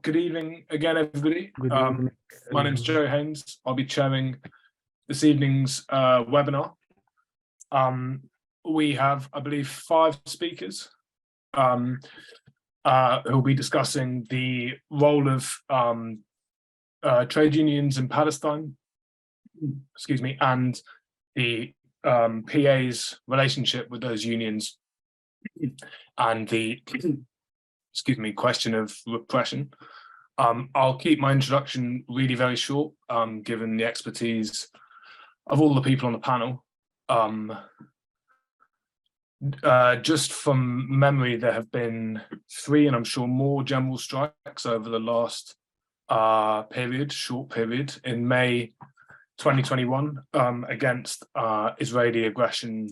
Good evening again, everybody. Good evening. My name's Joe Haynes. I'll be chairing this evening's webinar. We have, I believe, 5 speakers who will be discussing the role of trade unions in Palestine, excuse me, and the PA's relationship with those unions and the excuse me, question of repression. I'll keep my introduction really very short, given the expertise of all the people on the panel. Just from memory, there have been 3, and I'm sure more, general strikes over the last short period, in May 2021 against Israeli aggression,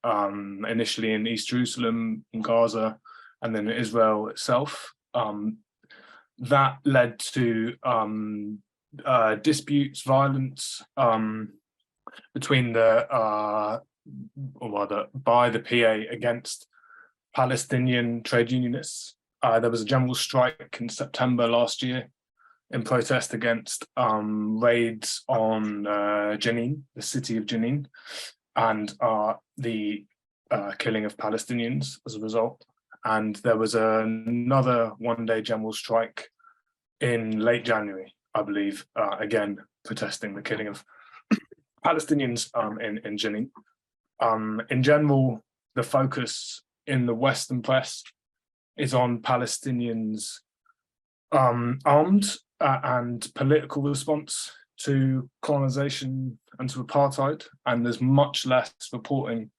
initially in East Jerusalem, in Gaza, and then Israel itself. That led to disputes, violence between by the PA against Palestinian trade unionists. There was a general strike in September last year in protest against raids on Jenin, the city of Jenin, and the killing of Palestinians as a result. And there was another one-day general strike in late January, I believe, again, protesting the killing of Palestinians in Jenin. In general, the focus in the Western press is on Palestinians' armed and political response to colonization and to apartheid, and there's much less reporting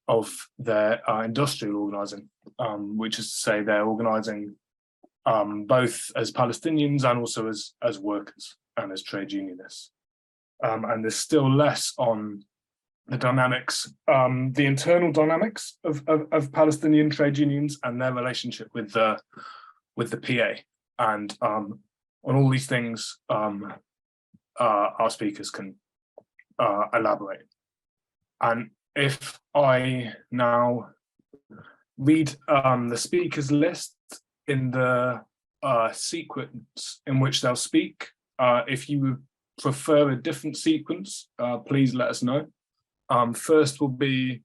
of their industrial organizing, which is to say they're organizing both as Palestinians and also as workers and as trade unionists. And there's still less on the dynamics, the internal dynamics of Palestinian trade unions and their relationship with the PA. And on all these things, our speakers can elaborate. And if I now read the speakers list in the sequence in which they'll speak, if you would prefer a different sequence, please let us know. First will be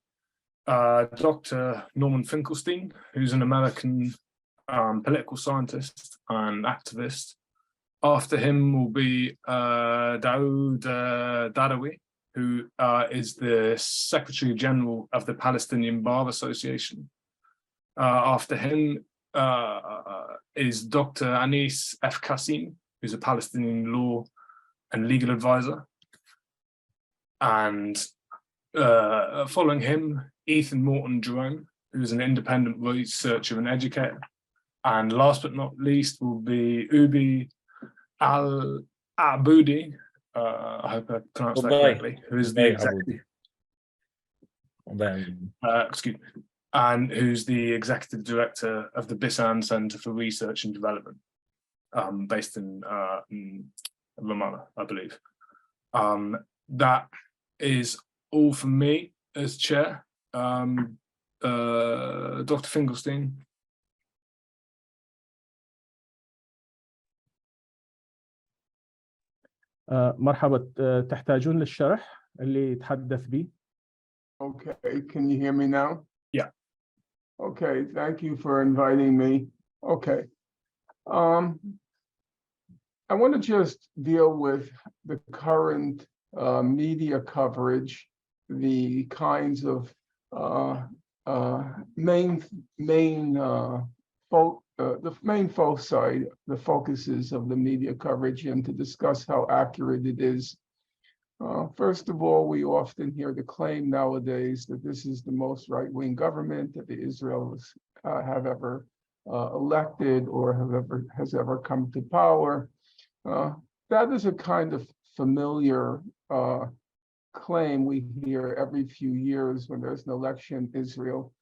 Dr. Norman Finkelstein, who's an American political scientist and activist. After him will be Daoud Dadawi, who is the Secretary General of the Palestinian Bar Association. After him is Dr. Anis F. Kassim, who's a Palestinian law and legal advisor. And following him, Ethan Morton Jerome, who's an independent researcher and educator. And last but not least will be Ubi Al-Aboudi, I hope I pronounced that correctly, who is the executive, excuse me, and who's the executive director of the Bisan Center for Research and Development, based in Ramallah, I believe. That is all from me as chair. Dr. Finkelstein. مرحبا. تحتاجون للشرح اللي يتحدث به؟ Okay, can you hear me now? Yeah. Okay, thank you for inviting me. Okay. I want to just deal with the current media coverage, the kinds of the main foci, the focuses of the media coverage, and to discuss how accurate it is. First of all, we often hear the claim nowadays that this is the most right-wing government that the Israelis have ever elected or has ever come to power. That is a kind of familiar claim we hear every few years when there's an election in Israel.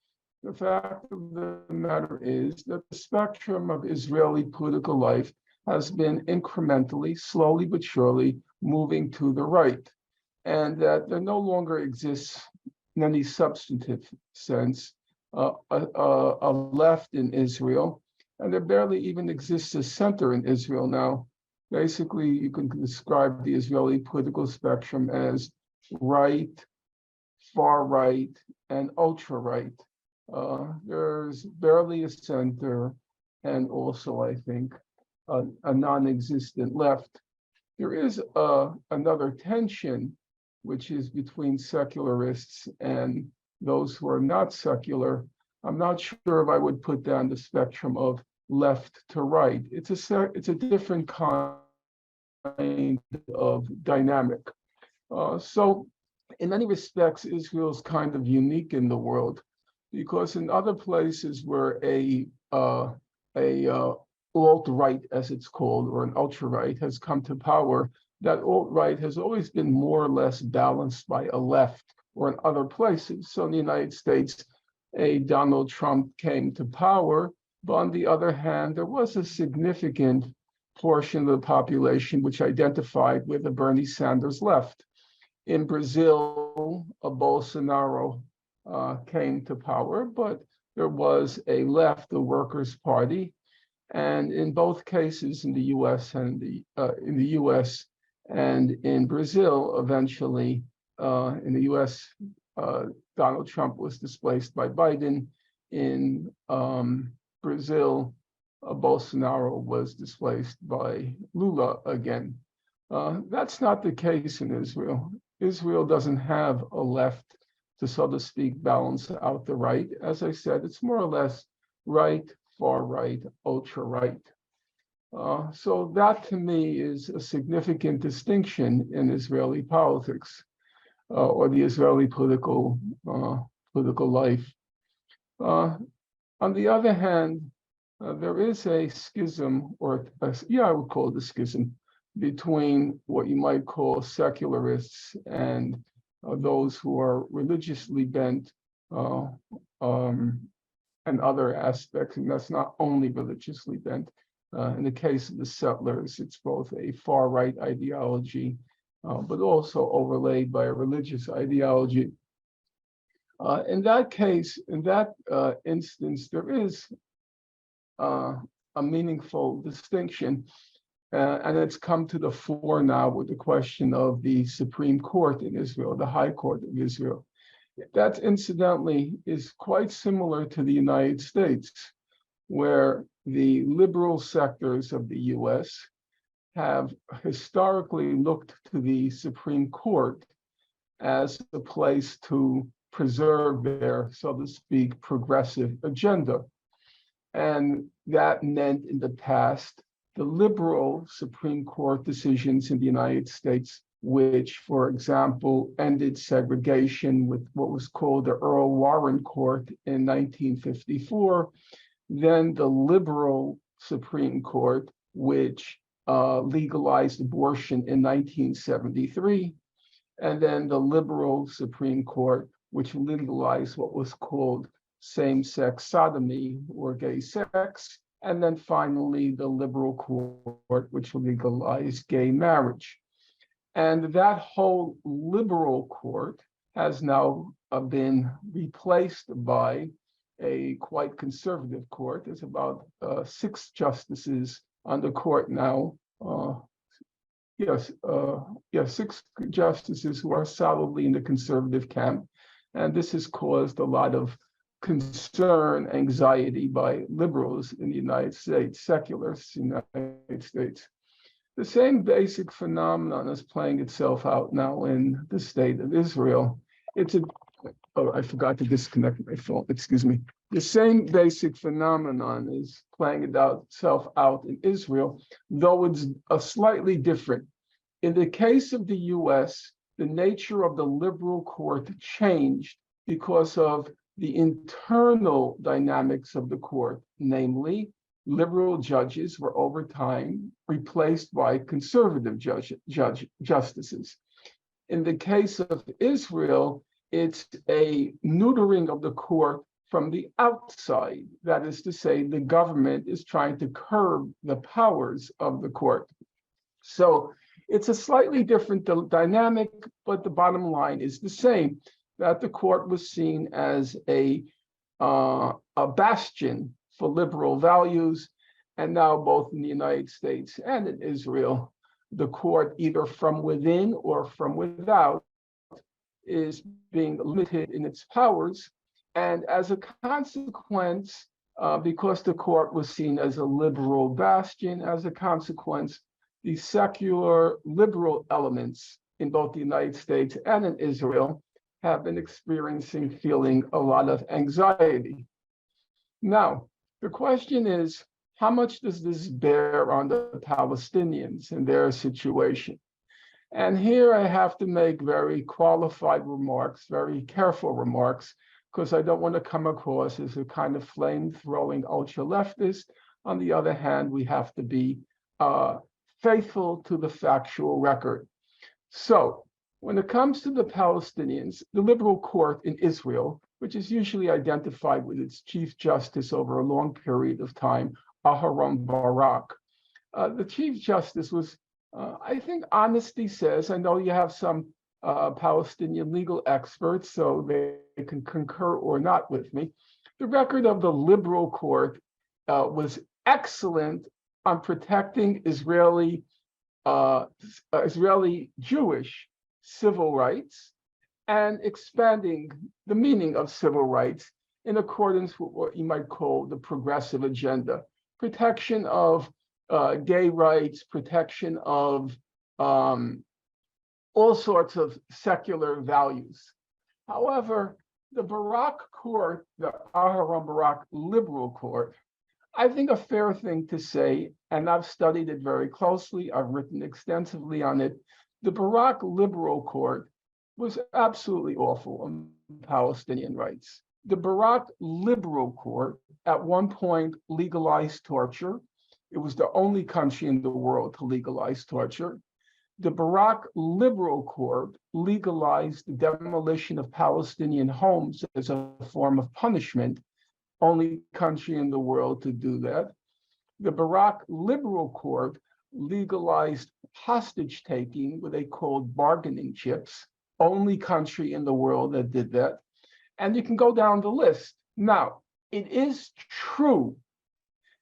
The fact of the matter is that the spectrum of Israeli political life has been incrementally, slowly but surely, moving to the right, and that there no longer exists, in any substantive sense, a left in Israel, and there barely even exists a center in Israel now. Basically, you can describe the Israeli political spectrum as right, far right, and ultra right. There's barely a center, and also, I think, a non-existent left. There is another tension, which is between secularists and those who are not secular. I'm not sure if I would put down the spectrum of left to right. It's a different kind of dynamic. So in many respects, Israel's kind of unique in the world, because in other places where a alt-right, as it's called, or an ultra-right has come to power, that alt-right has always been more or less balanced by a left, or in other places. So in the United States, a Donald Trump came to power, but on the other hand, there was a significant portion of the population which identified with the Bernie Sanders left. In Brazil, a Bolsonaro came to power, but there was a left, the Workers' Party, and in both cases, in the U.S. and in Brazil, eventually, in the U.S., Donald Trump was displaced by Biden. In Brazil, Bolsonaro was displaced by Lula again. That's not the case in Israel. Israel doesn't have a left to, so to speak, balance out the right. As I said, it's more or less right, far right, ultra right. So that to me is a significant distinction in Israeli politics, or the Israeli political life. On the other hand, there is a schism, or I would call it a schism, between what you might call secularists and those who are religiously bent, and other aspects, and that's not only religiously bent. In the case of the settlers, it's both a far-right ideology, but also overlaid by a religious ideology. In that case, in that instance, there is a meaningful distinction, and it's come to the fore now with the question of the Supreme Court in Israel, the High Court of Israel. That incidentally is quite similar to the United States, where the liberal sectors of the US have historically looked to the Supreme Court as a place to preserve their, so to speak, progressive agenda. And that meant in the past, the liberal Supreme Court decisions in the United States, which, for example, ended segregation with what was called the Earl Warren Court in 1954, then the liberal Supreme Court, which legalized abortion in 1973, and then the liberal Supreme Court, which legalized what was called same-sex sodomy or gay sex, and then finally the liberal court, which legalized gay marriage. And that whole liberal court has now been replaced by a quite conservative court. There's about 6 justices on the court now. 6 justices who are solidly in the conservative camp. And this has caused a lot of concern, anxiety by liberals in the United States, secularists in the United States. The same basic phenomenon is playing itself out now in the state of Israel. I forgot to disconnect my phone, excuse me. The same basic phenomenon is playing itself out in Israel, though it's slightly different. In the case of the US, the nature of the liberal court changed because of the internal dynamics of the court, namely, liberal judges were over time replaced by conservative justices. In the case of Israel, it's a neutering of the court from the outside. That is to say, the government is trying to curb the powers of the court. So it's a slightly different dynamic, but the bottom line is the same, that the court was seen as a bastion for liberal values. And now both in the United States and in Israel, the court, either from within or from without, is being limited in its powers. And as a consequence, because the court was seen as a liberal bastion, as a consequence, the secular liberal elements in both the United States and in Israel have been feeling a lot of anxiety. Now, the question is, how much does this bear on the Palestinians and their situation? And here I have to make very qualified remarks, very careful remarks, because I don't want to come across as a kind of flame-throwing ultra-leftist. On the other hand, we have to be faithful to the factual record. So when it comes to the Palestinians, the liberal court in Israel, which is usually identified with its chief justice over a long period of time, Aharon Barak. The chief justice was, I think honesty says, I know you have some Palestinian legal experts, so they can concur or not with me. The record of the liberal court was excellent on protecting Israeli Jewish civil rights and expanding the meaning of civil rights in accordance with what you might call the progressive agenda. Protection of gay rights, protection of all sorts of secular values. However, the Barak court, the Aharon Barak liberal court, I think a fair thing to say, and I've studied it very closely, I've written extensively on it, the Barak liberal court was absolutely awful on Palestinian rights. The Barak liberal court at one point legalized torture. It was the only country in the world to legalize torture. The Barak liberal court legalized the demolition of Palestinian homes as a form of punishment, only country in the world to do that. The Barak liberal court legalized hostage taking, what they called bargaining chips, only country in the world that did that. And you can go down the list. Now, it is true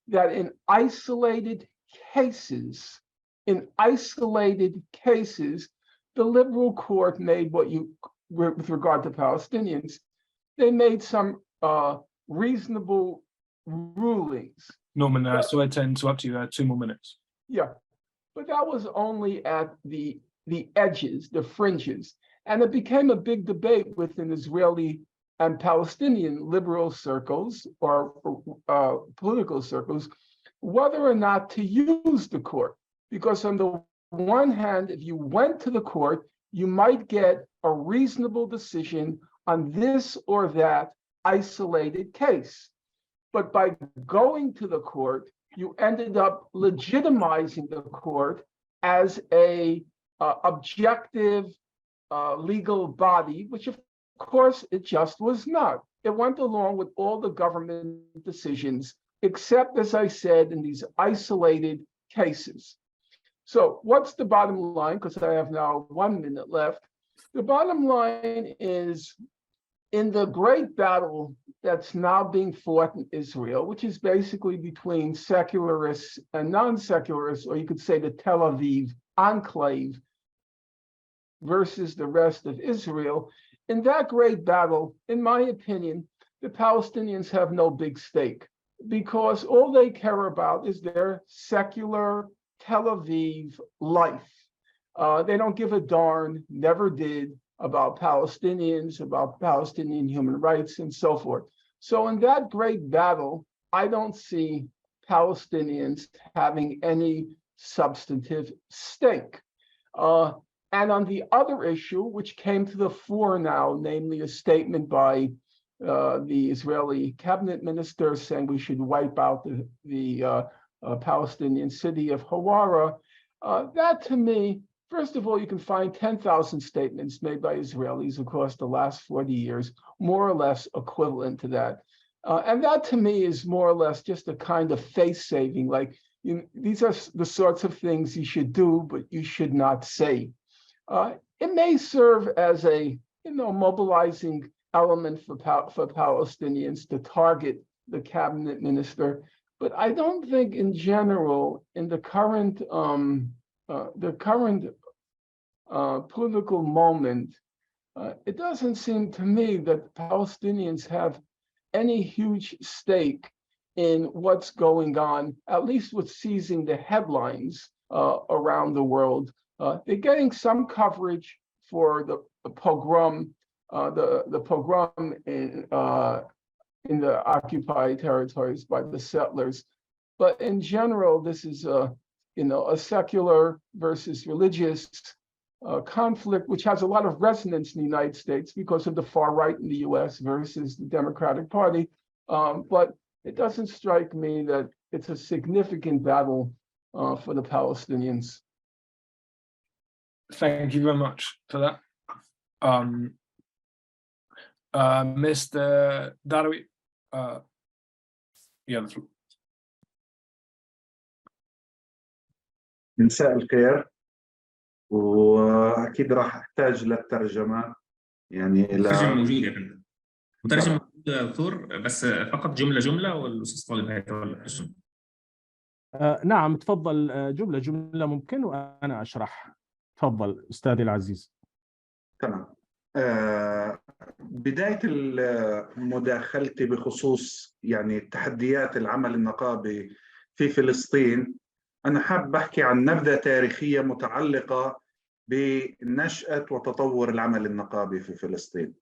that in isolated cases, the liberal court made with regard to Palestinians, they made some reasonable rulings. Norman, sorry to interrupt you, 2 more minutes. Yeah, but that was only at the edges, the fringes. And it became a big debate within Israeli and Palestinian liberal circles or political circles, whether or not to use the court. Because on the one hand, if you went to the court, you might get a reasonable decision on this or that isolated case. But by going to the court, you ended up legitimizing the court as a objective legal body, which of course it just was not. It went along with all the government decisions, except, as I said, in these isolated cases. So what's the bottom line? Because I have now 1 minute left. The bottom line is, in the great battle that's now being fought in Israel, which is basically between secularists and non-secularists, or you could say the Tel Aviv enclave versus the rest of Israel, in that great battle, in my opinion, the Palestinians have no big stake, because all they care about is their secular Tel Aviv life. They don't give a darn, never did, about Palestinians, about Palestinian human rights, and so forth. So in that great battle, I don't see Palestinians having any substantive stake. And on the other issue, which came to the fore now, namely a statement by the Israeli cabinet minister saying we should wipe out the Palestinian city of Hawara, that to me, first of all, you can find 10,000 statements made by Israelis across the last 40 years, more or less equivalent to that. And that to me is more or less just a kind of face saving, like these are the sorts of things you should do, but you should not say. It may serve as a mobilizing element for Palestinians to target the cabinet minister. But I don't think in general, in the current political moment, it doesn't seem to me that Palestinians have any huge stake in what's going on, at least with seizing the headlines around the world. They're getting some coverage for the pogrom, the pogrom in the occupied territories by the settlers. But in general, this is a secular versus religious conflict, which has a lot of resonance in the United States because of the far right in the US versus the Democratic Party. But it doesn't strike me that it's a significant battle for the Palestinians. Thank you very much for that. Mr. Darawi, you have the floor. مساء الخير، واكيد راح احتاج للترجمه يعني مترجم موجود يا فندم. مترجم موجود يا دكتور، بس فقط جمله والاستاذ طالب هيتولى الترجمه. نعم تفضل، جملة ممكن وأنا أشرح. تفضل أستاذي العزيز. تمام. بداية مداخلتي بخصوص يعني تحديات العمل النقابي في فلسطين، أنا حاب أحكي عن نبذة تاريخية متعلقة بنشأة وتطور العمل النقابي في فلسطين.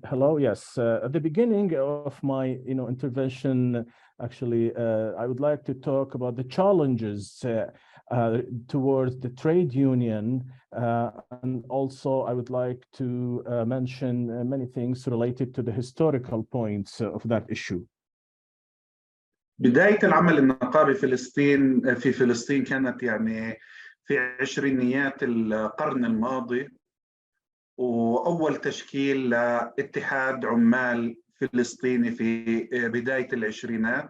Hello. Yes. At the beginning of my, intervention, actually, I would like to talk about the challenges towards the trade union, and also I would like to mention many things related to the historical points of that issue. بداية العمل النقابي في فلسطين كانت يعني في عشرينيات القرن الماضي، وأول تشكيل لاتحاد عمال فلسطيني في بداية العشرينات،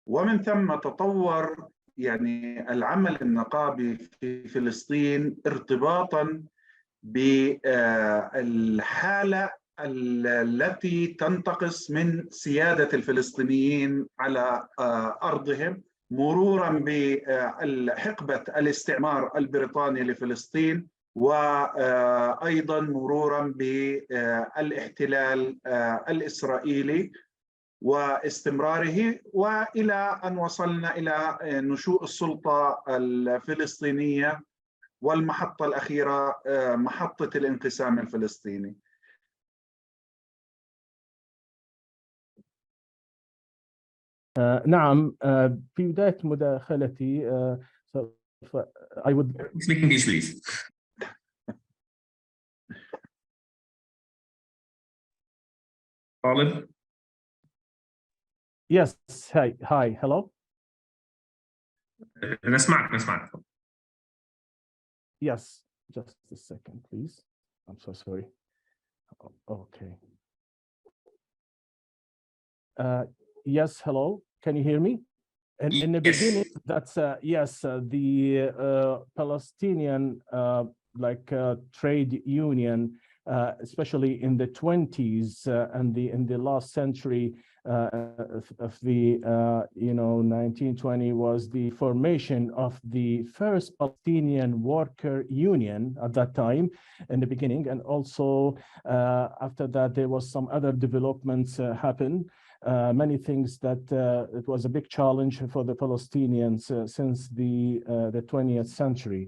ومن ثم تطور يعني العمل النقابي في فلسطين ارتباطاً بالحالة التي تنتقص من سيادة الفلسطينيين على أرضهم، مروراً بحقبة الاستعمار البريطاني لفلسطين، وأيضاً مروراً بالاحتلال الإسرائيلي واستمراره، وإلى أن وصلنا إلى نشوء السلطة الفلسطينية والمحطة الأخيرة محطة الانقسام الفلسطيني. نعم، في بداية مداخلتي I would speak English, please. طالب. Yes. Hi. Hello. نسمعك. Yes. Just a second, please. I'm so sorry. Okay. Yes. Hello. Can you hear me? In the beginning, that's yes. The Palestinian trade union, especially in the 20s and in the last century of the 1920, was the formation of the first Palestinian worker union at that time in the beginning, and also after that there was some other developments happen. Many things that it was a big challenge for the Palestinians since the 20th century.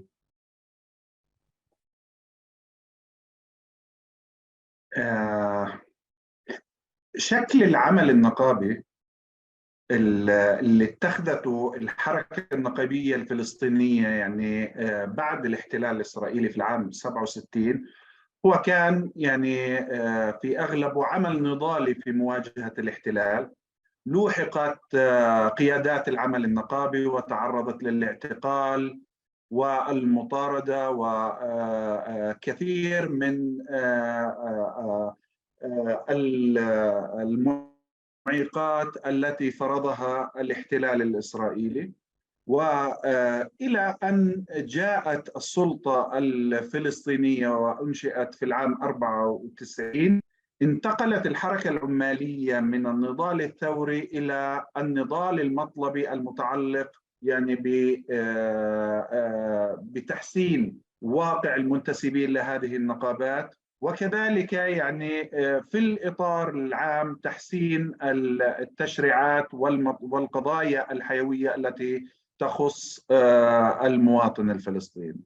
شكل العمل النقابي اللي اتخذته الحركة النقابية الفلسطينية يعني بعد الاحتلال الإسرائيلي في العام 67 هو كان يعني في أغلبه عمل نضالي في مواجهة الاحتلال. لوحقت قيادات العمل النقابي وتعرضت للاعتقال والمطاردة وكثير من المعيقات التي فرضها الاحتلال الإسرائيلي، وإلى أن جاءت السلطة الفلسطينية وأنشئت في العام 94 انتقلت الحركة العمالية من النضال الثوري إلى النضال المطلبي المتعلق يعني بتحسين واقع المنتسبين لهذه النقابات، وكذلك يعني في الإطار العام تحسين التشريعات والقضايا الحيوية التي تخص المواطن الفلسطيني.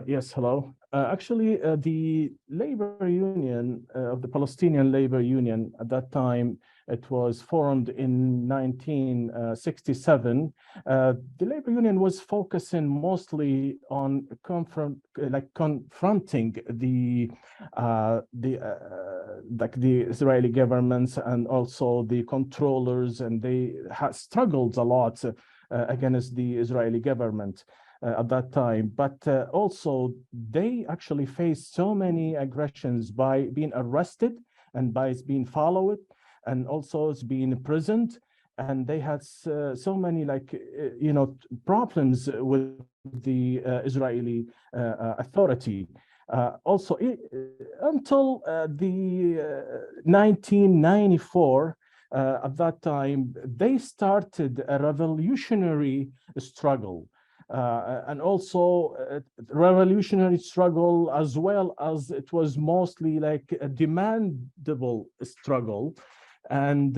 Yes, hello. Actually, the labor union of the Palestinian Labor Union at that time, it was formed in 1967. The labor union was focusing mostly on confronting the Israeli governments and also the controllers, and they had struggled a lot against the Israeli government. At that time, but also they actually faced so many aggressions by being arrested and by being followed and also being imprisoned, and they had so many problems with the Israeli authority. Also, until the 1994, at that time, they started a revolutionary struggle. And also revolutionary struggle, as well as it was mostly like a demandable struggle, and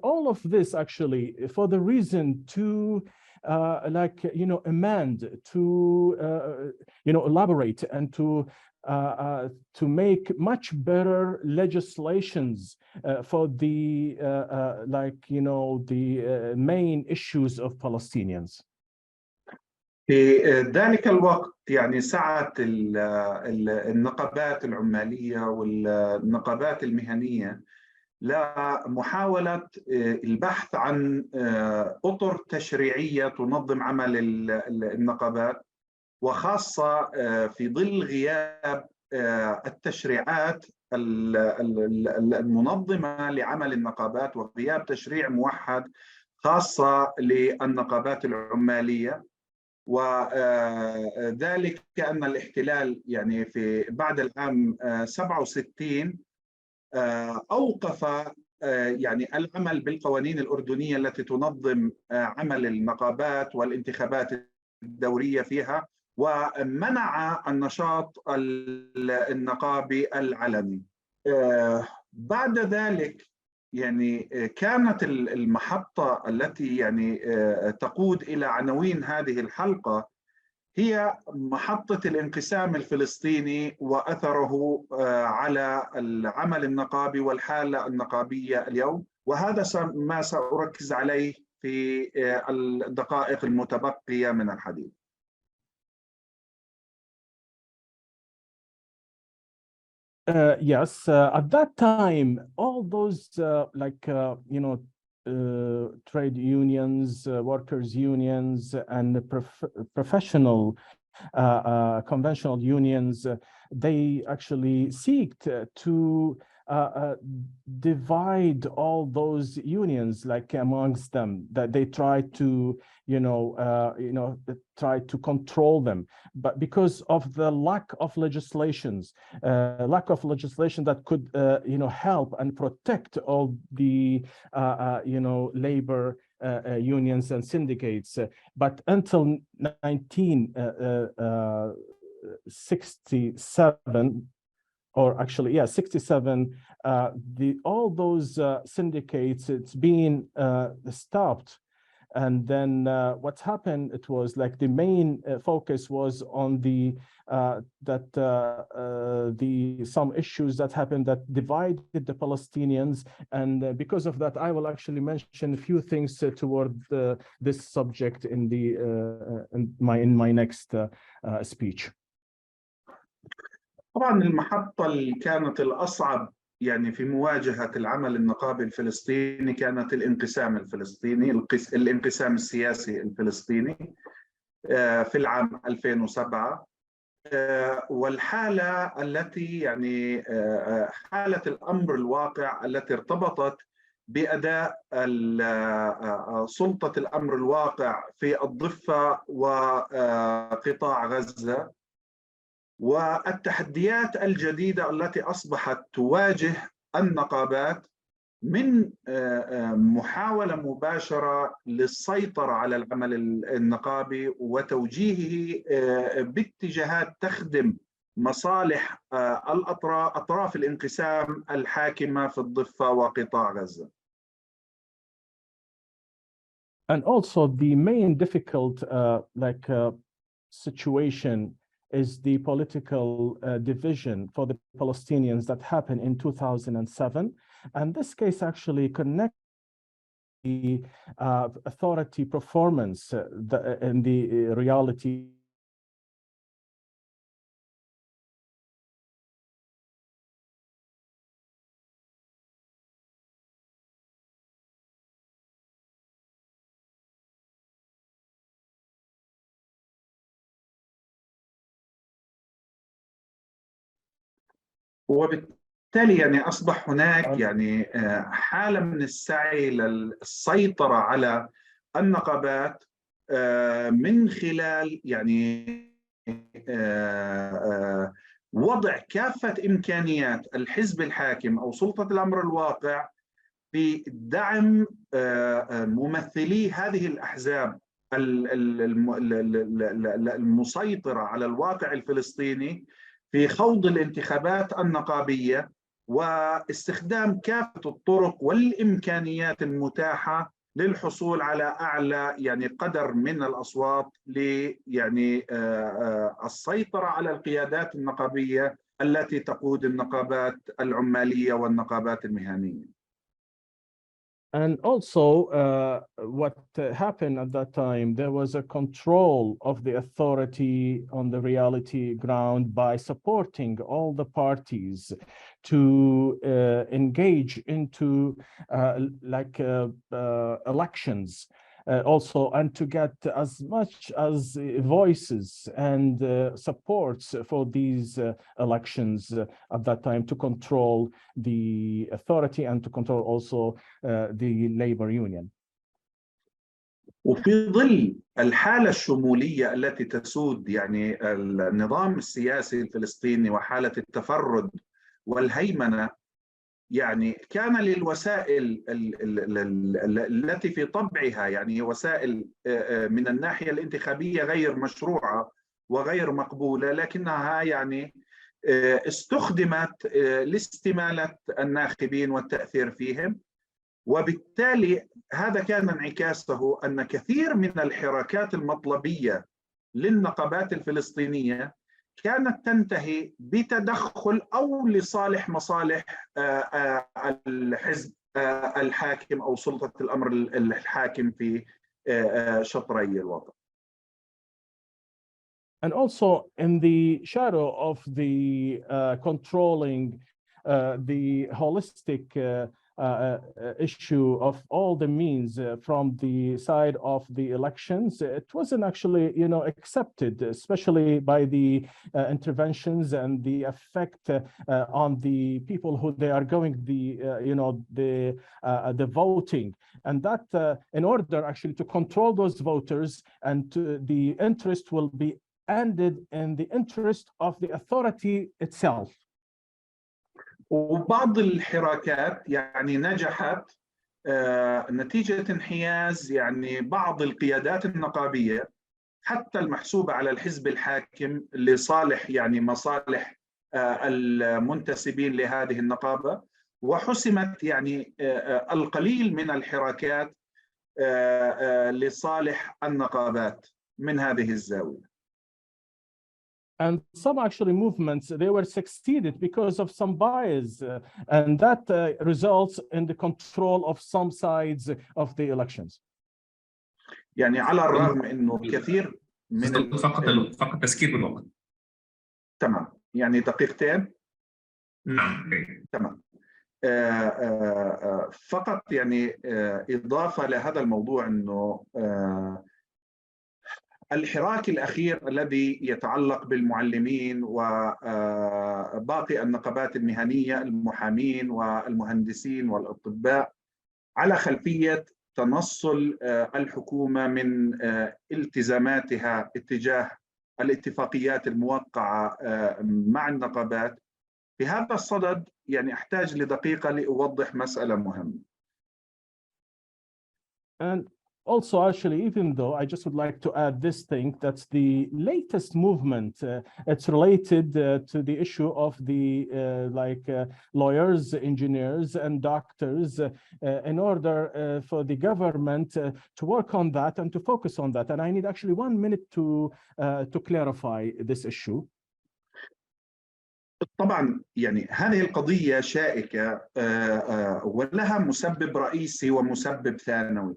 all of this actually for the reason to amend, to elaborate, and to make much better legislations for the the main issues of Palestinians. في ذلك الوقت يعني سعت النقابات العمالية والنقابات المهنية لمحاولة البحث عن أطر تشريعية تنظم عمل النقابات، وخاصة في ظل غياب التشريعات المنظمة لعمل النقابات وغياب تشريع موحد خاصة للنقابات العمالية. وذلك أن الاحتلال يعني في بعد العام 67 أوقف يعني العمل بالقوانين الأردنية التي تنظم عمل النقابات والانتخابات الدورية فيها، ومنع النشاط النقابي العلني. بعد ذلك يعني كانت المحطة التي يعني تقود إلى عناوين هذه الحلقة هي محطة الانقسام الفلسطيني وأثره على العمل النقابي والحالة النقابية اليوم، وهذا ما سأركز عليه في الدقائق المتبقية من الحديث. Yes, at that time, all those trade unions, workers' unions, and professional conventional unions, they actually seeked to divide all those unions amongst them, that they try to try to control them, but because of the lack of legislation that could help and protect all the labor unions and syndicates. But until 1967, or actually, yeah, 67, all those syndicates, it's being stopped. And then what happened, it was like the main focus was on some issues that happened that divided the Palestinians. And because of that, I will actually mention a few things toward this subject in my next speech. طبعا المحطة اللي كانت الأصعب يعني في مواجهة العمل النقابي الفلسطيني كانت الانقسام الفلسطيني، الانقسام السياسي الفلسطيني في العام 2007، والحالة التي يعني حالة الأمر الواقع التي ارتبطت بأداء سلطة الأمر الواقع في الضفة وقطاع غزة والتحديات الجديدة التي أصبحت تواجه النقابات من محاولة مباشرة للسيطرة على العمل النقابي وتوجيهه باتجاهات تخدم مصالح أطراف الانقسام الحاكمة في الضفة وقطاع غزة. And also the main difficult situation is the political division for the Palestinians that happened in 2007. And this case actually connects the authority performance in the reality. وبالتالي يعني أصبح هناك يعني حالة من السعي للسيطرة على النقابات من خلال يعني وضع كافة إمكانيات الحزب الحاكم أو سلطة الأمر الواقع في دعم ممثلي هذه الأحزاب المسيطرة على الواقع الفلسطيني في خوض الانتخابات النقابية واستخدام كافة الطرق والإمكانيات المتاحة للحصول على أعلى يعني قدر من الأصوات يعني السيطرة على القيادات النقابية التي تقود النقابات العمالية والنقابات المهنية. And also, what happened at that time, there was a control of the authority on the reality ground by supporting all the parties to engage into elections. Also, and to get as much as voices and supports for these elections at that time to control the authority and to control also the labor union. وفي ظل الحالة الشمولية التي تسود يعني النظام السياسي الفلسطيني وحالة التفرد والهيمنة، يعني كان للوسائل التي في طبعها يعني وسائل من الناحية الانتخابية غير مشروعة وغير مقبولة، لكنها يعني استخدمت لاستمالة الناخبين والتأثير فيهم. وبالتالي هذا كان انعكاسه أن كثير من الحراكات المطلبية للنقابات الفلسطينية كانت تنتهي بتدخل أو لصالح مصالح الحزب الحاكم أو سلطة الأمر الحاكم في شطري الوطن. And also in the shadow of the controlling the holistic issue of all the means from the side of the elections, it wasn't actually, accepted, especially by the interventions and the effect on the people who they are going the voting, and that in order actually to control those voters and the interest will be ended in the interest of the authority itself. وبعض الحراكات يعني نجحت نتيجة انحياز يعني بعض القيادات النقابية حتى المحسوبة على الحزب الحاكم لصالح يعني مصالح المنتسبين لهذه النقابة، وحسمت يعني القليل من الحراكات لصالح النقابات من هذه الزاوية. And some actually movements, they were succeeded because of some bias, and that results in the control of some sides of the elections. يعني على الرغم انه كثير من فقط تذكير بالوقت. تمام، يعني دقيقتين. نعم تمام. فقط يعني إضافة لهذا الموضوع انه الحراك الأخير الذي يتعلق بالمعلمين وباقي النقابات المهنية المحامين والمهندسين والأطباء على خلفية تنصل الحكومة من التزاماتها اتجاه الاتفاقيات الموقعة مع النقابات. في هذا الصدد يعني أحتاج لدقيقة لأوضح مسألة مهمة. And also, actually, even though I just would like to add this thing, that's the latest movement. It's related to the issue of the lawyers, engineers, and doctors in order for the government to work on that and to focus on that. And I need actually 1 minute to clarify this issue. طبعا يعني هذه القضية شائكة ولها مسبب رئيسي ومسبب ثانوي.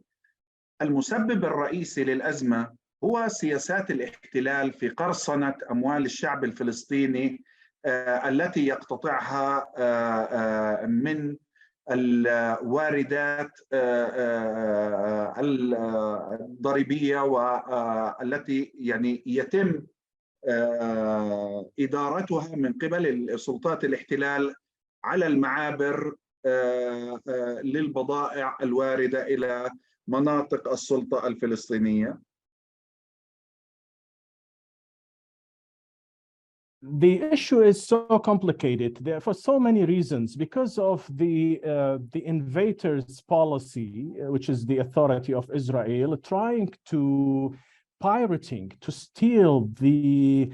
المسبب الرئيسي للأزمة هو سياسات الاحتلال في قرصنة أموال الشعب الفلسطيني التي يقتطعها من الواردات الضريبية والتي يعني يتم إدارتها من قبل سلطات الاحتلال على المعابر للبضائع الواردة إلى مناطق السلطة الفلسطينية. The issue is so complicated there for so many reasons because of the invaders policy, which is the authority of Israel, trying to pirating, to steal the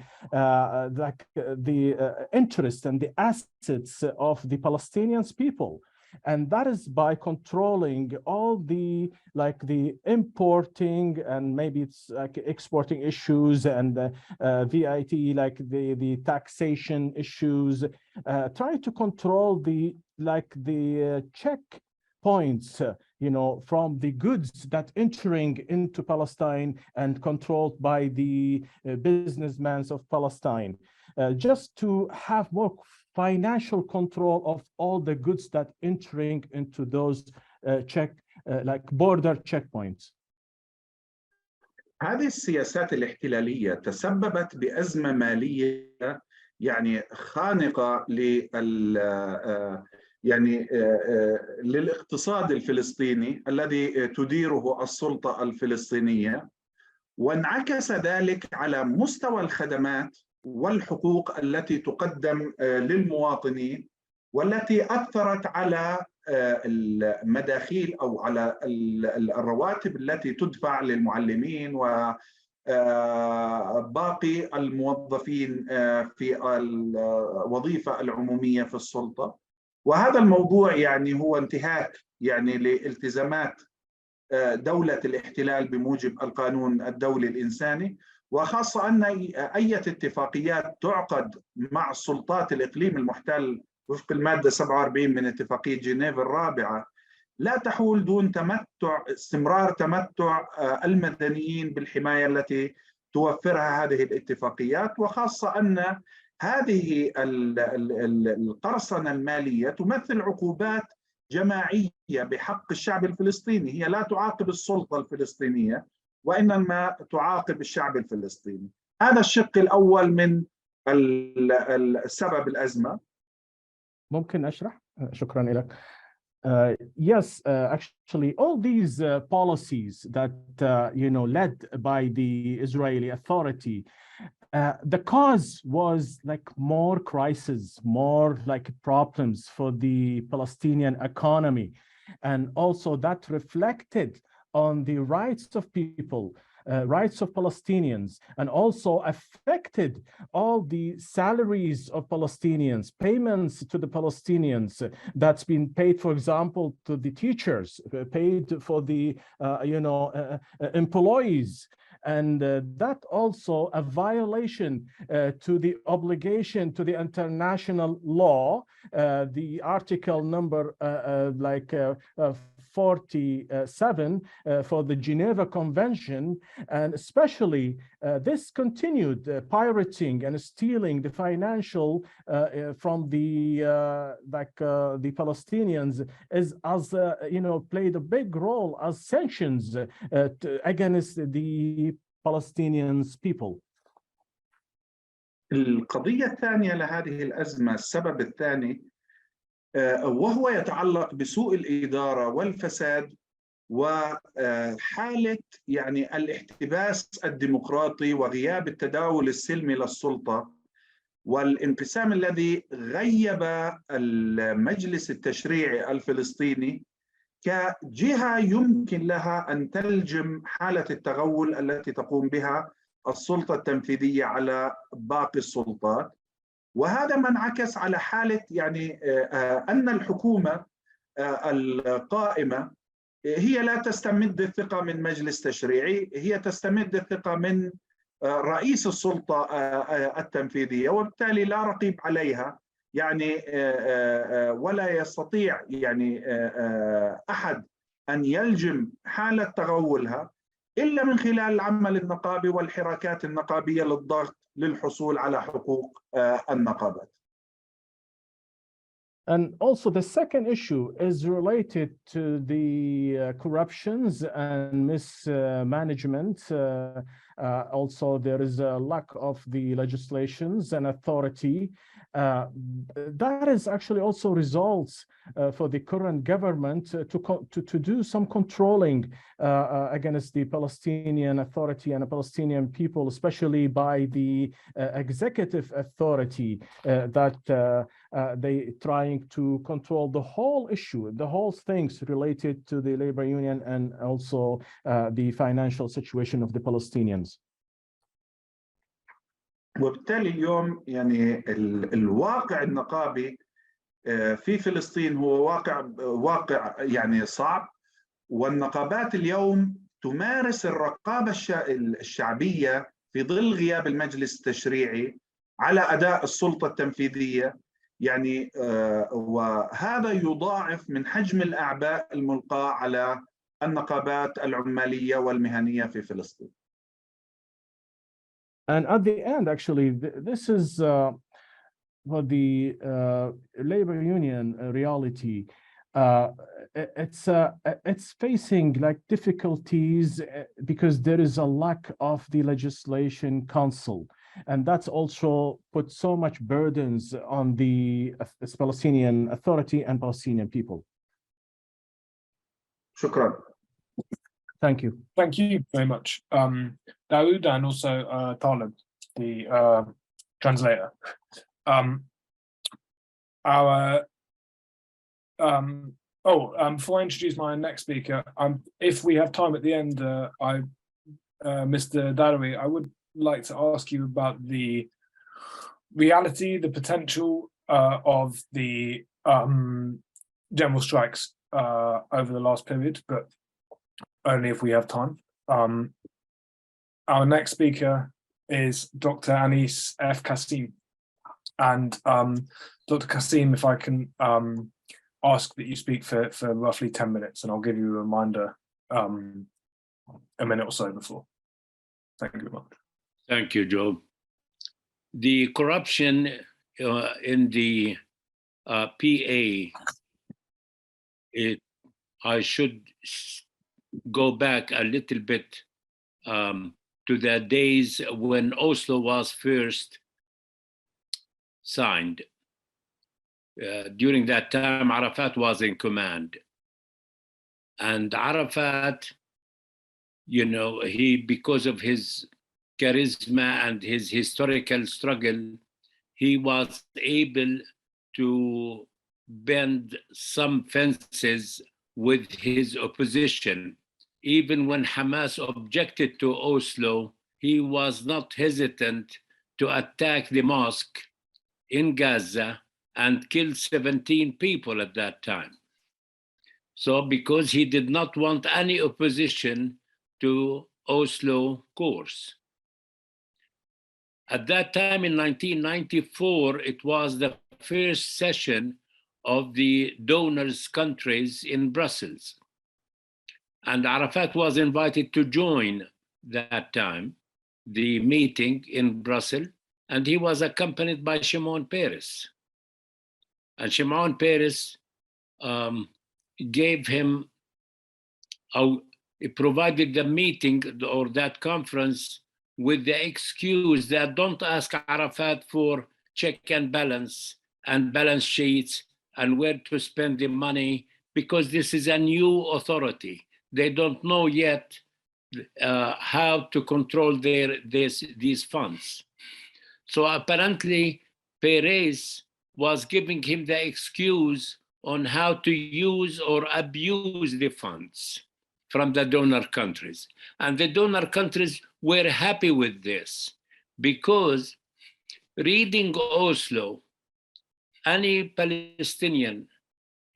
interest and the assets of the Palestinian people. And that is by controlling all the importing and maybe it's like exporting issues and VIT, like the taxation issues, try to control the check points, from the goods that entering into Palestine and controlled by the businessmen of Palestine, just to have more financial control of all the goods that entering into those border checkpoints. هذه السياسات الاحتلالية تسببت بأزمة مالية يعني خانقة للاقتصاد الفلسطيني الذي تديره السلطة الفلسطينية، وانعكس ذلك على مستوى الخدمات والحقوق التي تقدم للمواطنين، والتي أثرت على المداخيل أو على الرواتب التي تدفع للمعلمين وباقي الموظفين في الوظيفة العمومية في السلطة. وهذا الموضوع يعني هو انتهاك يعني لالتزامات دولة الاحتلال بموجب القانون الدولي الإنساني، وخاصة أن أي اتفاقيات تعقد مع سلطات الإقليم المحتل وفق المادة 47 من اتفاقية جنيف الرابعة لا تحول دون استمرار تمتع المدنيين بالحماية التي توفرها هذه الاتفاقيات، وخاصة أن هذه القرصنة المالية تمثل عقوبات جماعية بحق الشعب الفلسطيني. هي لا تعاقب السلطة الفلسطينية وإنما تعاقب الشعب الفلسطيني. هذا الشق الأول من السبب الأزمة. ممكن أشرح؟ شكرا لك. Yes, actually, all these policies that led by the Israeli authority, the cause was more crisis, more problems for the Palestinian economy, and also that reflected on the rights of people, rights of Palestinians, and also affected all the salaries of Palestinians, payments to the Palestinians that's been paid, for example, to the teachers, paid for the employees. And that also a violation to the obligation to the international law, the article number 47 for the Geneva Convention, and especially this continued pirating and stealing the financial from the Palestinians played a big role as sanctions against the Palestinian people. القضية الثانية لهذه الأزمة، السبب الثاني وهو يتعلق بسوء الإدارة والفساد وحالة يعني الاحتباس الديمقراطي وغياب التداول السلمي للسلطة والانقسام الذي غيب المجلس التشريعي الفلسطيني كجهة يمكن لها أن تلجم حالة التغول التي تقوم بها السلطة التنفيذية على باقي السلطات. وهذا ما انعكس على حالة يعني أن الحكومة القائمة هي لا تستمد الثقة من مجلس تشريعي، هي تستمد الثقة من رئيس السلطة التنفيذية، وبالتالي لا رقيب عليها يعني ولا يستطيع يعني أحد أن يلجم حالة تغولها إلا من خلال العمل النقابي والحراكات النقابية للضغط للحصول على حقوق النقابات. And also the second issue is related to the corruptions and mismanagement. Also, there is a lack of the legislations and authority. That is actually also results for the current government to do some controlling against the Palestinian Authority and the Palestinian people, especially by the executive authority that they trying to control the whole issue, the whole things related to the labor union and also the financial situation of the Palestinians. وبالتالي اليوم يعني الواقع النقابي في فلسطين هو واقع يعني صعب، والنقابات اليوم تمارس الرقابة الشعبية في ظل غياب المجلس التشريعي على أداء السلطة التنفيذية يعني وهذا يضاعف من حجم الأعباء الملقاة على النقابات العمالية والمهنية في فلسطين. And at the end, actually, this is for the labor union reality. It's facing like difficulties because there is a lack of the legislation council, and that's also put so much burdens on the Palestinian Authority and Palestinian people. شكرا. Thank you. Thank you very much. Daoud and also Talib, the translator. Before I introduce my next speaker, if we have time at the end, Mr. Darawi, I would like to ask you about the reality, the potential of the general strikes over the last period, but only if we have time. Our next speaker is Dr. Anis F. Kassim. And Dr. Kassim, if I can ask that you speak for roughly 10 minutes, and I'll give you a reminder a minute or so before. Thank you very much. Thank you, Joe. The corruption in the PA, I should go back a little bit to the days when Oslo was first signed. During that time, Arafat was in command. And Arafat, you know, because of his charisma and his historical struggle, he was able to bend some fences with his opposition. Even when Hamas objected to Oslo, he was not hesitant to attack the mosque in Gaza and kill 17 people at that time. So because he did not want any opposition to Oslo course. At that time in 1994, it was the first session of the donors countries in Brussels. And Arafat was invited to join that time, the meeting in Brussels, and he was accompanied by Shimon Peres. And Shimon Peres gave him, provided the meeting or that conference with the excuse that don't ask Arafat for check and balance sheets and where to spend the money, because this is a new authority. they don't know yet how to control these funds. So apparently, Perez was giving him the excuse on how to use or abuse the funds from the donor countries. And the donor countries were happy with this because reading Oslo, any Palestinian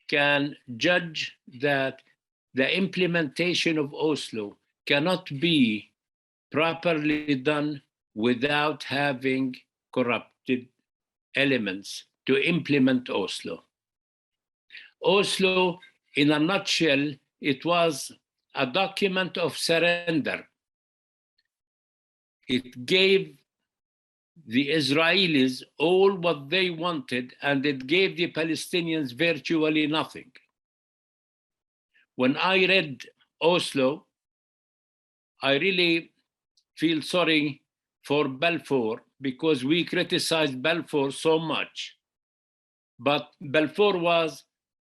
can judge that the implementation of Oslo cannot be properly done without having corrupted elements to implement Oslo. Oslo, in a nutshell, it was a document of surrender. It gave the Israelis all what they wanted, and it gave the Palestinians virtually nothing. When I read Oslo, I really feel sorry for Balfour because we criticized Balfour so much. But Balfour was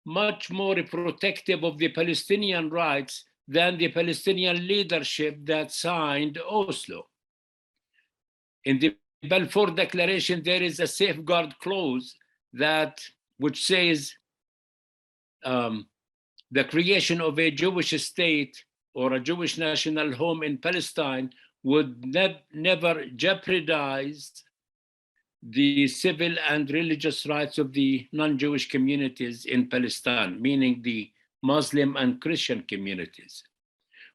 much more protective of the Palestinian rights than the Palestinian leadership that signed Oslo. In the Balfour Declaration, there is a safeguard clause which says the creation of a Jewish state or a Jewish national home in Palestine would never jeopardize the civil and religious rights of the non-Jewish communities in Palestine, meaning the Muslim and Christian communities.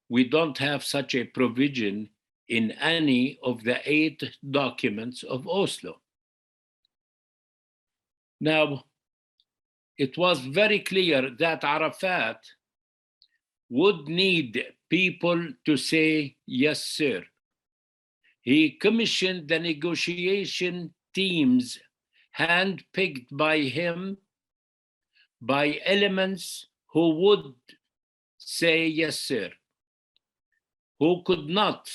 We don't have such a provision in any of the 8 documents of Oslo. Now, it was very clear that Arafat would need people to say, yes, sir. He commissioned the negotiation teams handpicked by him by elements who would say, yes, sir, who could not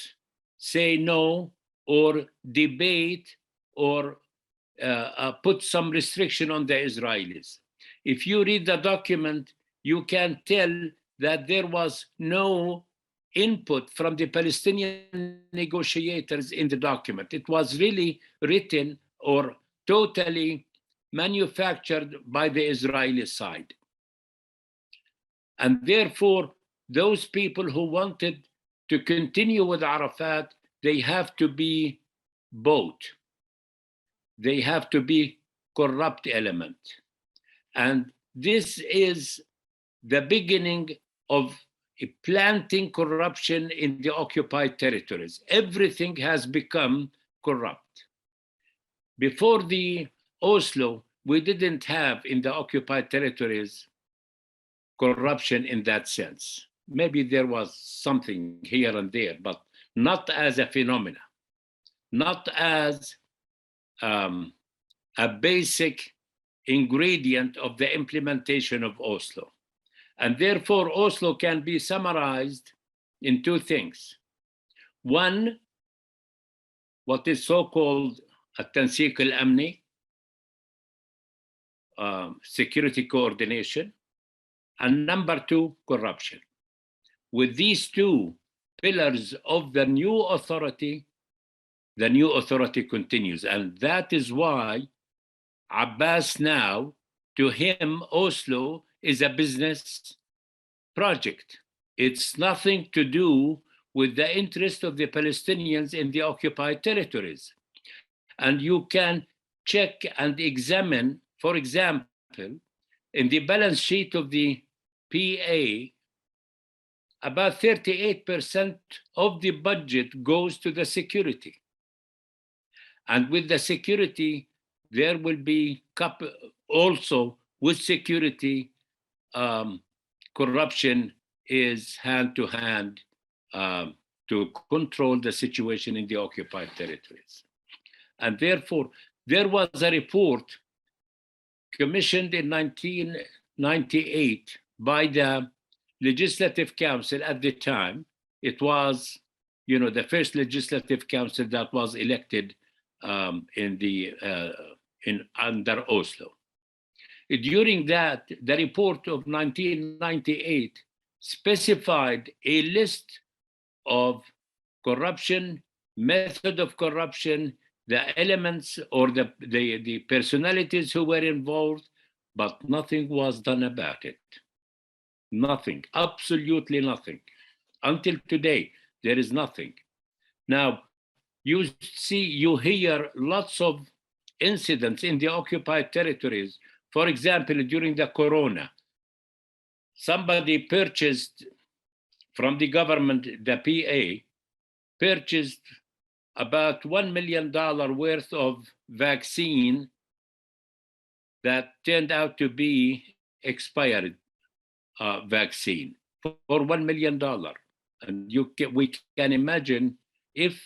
say no or debate or put some restriction on the Israelis. If you read the document, you can tell that there was no input from the Palestinian negotiators in the document. It was really written or totally manufactured by the Israeli side. And therefore, those people who wanted to continue with Arafat, they have to be bought. They have to be corrupt element. And this is the beginning of planting corruption in the occupied territories. Everything has become corrupt. Before the Oslo, we didn't have in the occupied territories corruption in that sense. Maybe there was something here and there, but not as a phenomena, not as a basic ingredient of the implementation of Oslo. And therefore, Oslo can be summarized in 2 things. One, what is so-called التنسيق الأمني, security coordination, and number 2, corruption. With these 2 pillars of the new authority continues. And that is why Abbas now, to him, Oslo is a business project. It's nothing to do with the interest of the Palestinians in the occupied territories. And you can check and examine, for example, in the balance sheet of the PA, about 38% of the budget goes to the security. And with the security, there will be also with security, corruption is hand to hand to control the situation in the occupied territories. And therefore, there was a report commissioned in 1998 by the Legislative Council at the time. It was, the first Legislative Council that was elected under Oslo. During that, the report of 1998 specified a list of corruption, method of corruption, the elements or the personalities who were involved, but nothing was done about it. Nothing, absolutely nothing. Until today, there is nothing. Now, you hear lots of incidents in the occupied territories. For example, during the corona, somebody purchased from the government, the PA, purchased about $1 million worth of vaccine that turned out to be expired vaccine for $1 million. And we can imagine if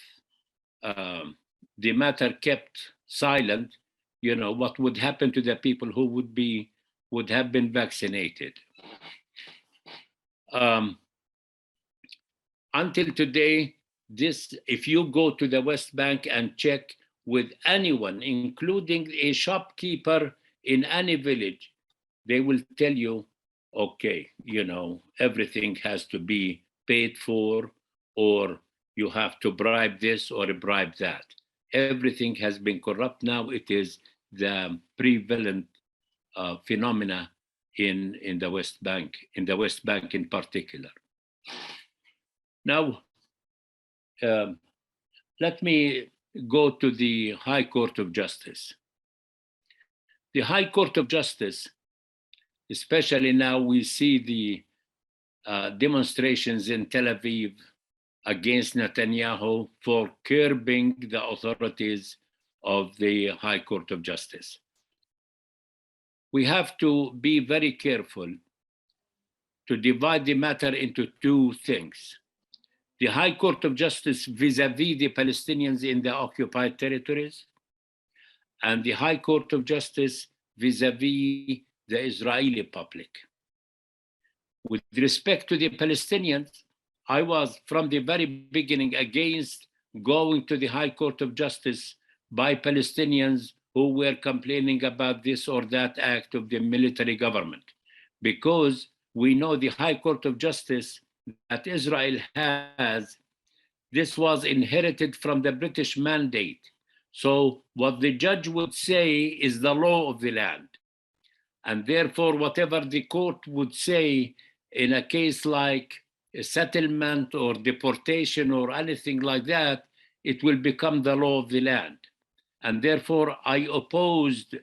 the matter kept silent, you know, what would happen to the people who would have been vaccinated. Until today, if you go to the West Bank and check with anyone, including a shopkeeper in any village, they will tell you, okay, you know, everything has to be paid for, or you have to bribe this or bribe that. Everything has been corrupt now. It is the prevalent phenomena in the West Bank, in particular. Now, let me go to the High Court of Justice. The High Court of Justice, especially now we see the demonstrations in Tel Aviv against Netanyahu for curbing the authorities of the High Court of Justice. We have to be very careful to divide the matter into two things. The High Court of Justice vis-a-vis the Palestinians in the occupied territories, and the High Court of Justice vis-a-vis the Israeli public. With respect to the Palestinians, I was from the very beginning against going to the High Court of Justice by Palestinians who were complaining about this or that act of the military government, because we know the High Court of Justice that Israel has, this was inherited from the British Mandate. So what the judge would say is the law of the land. And therefore, whatever the court would say in a case like a settlement or deportation or anything like that, it will become the law of the land. And therefore, I opposed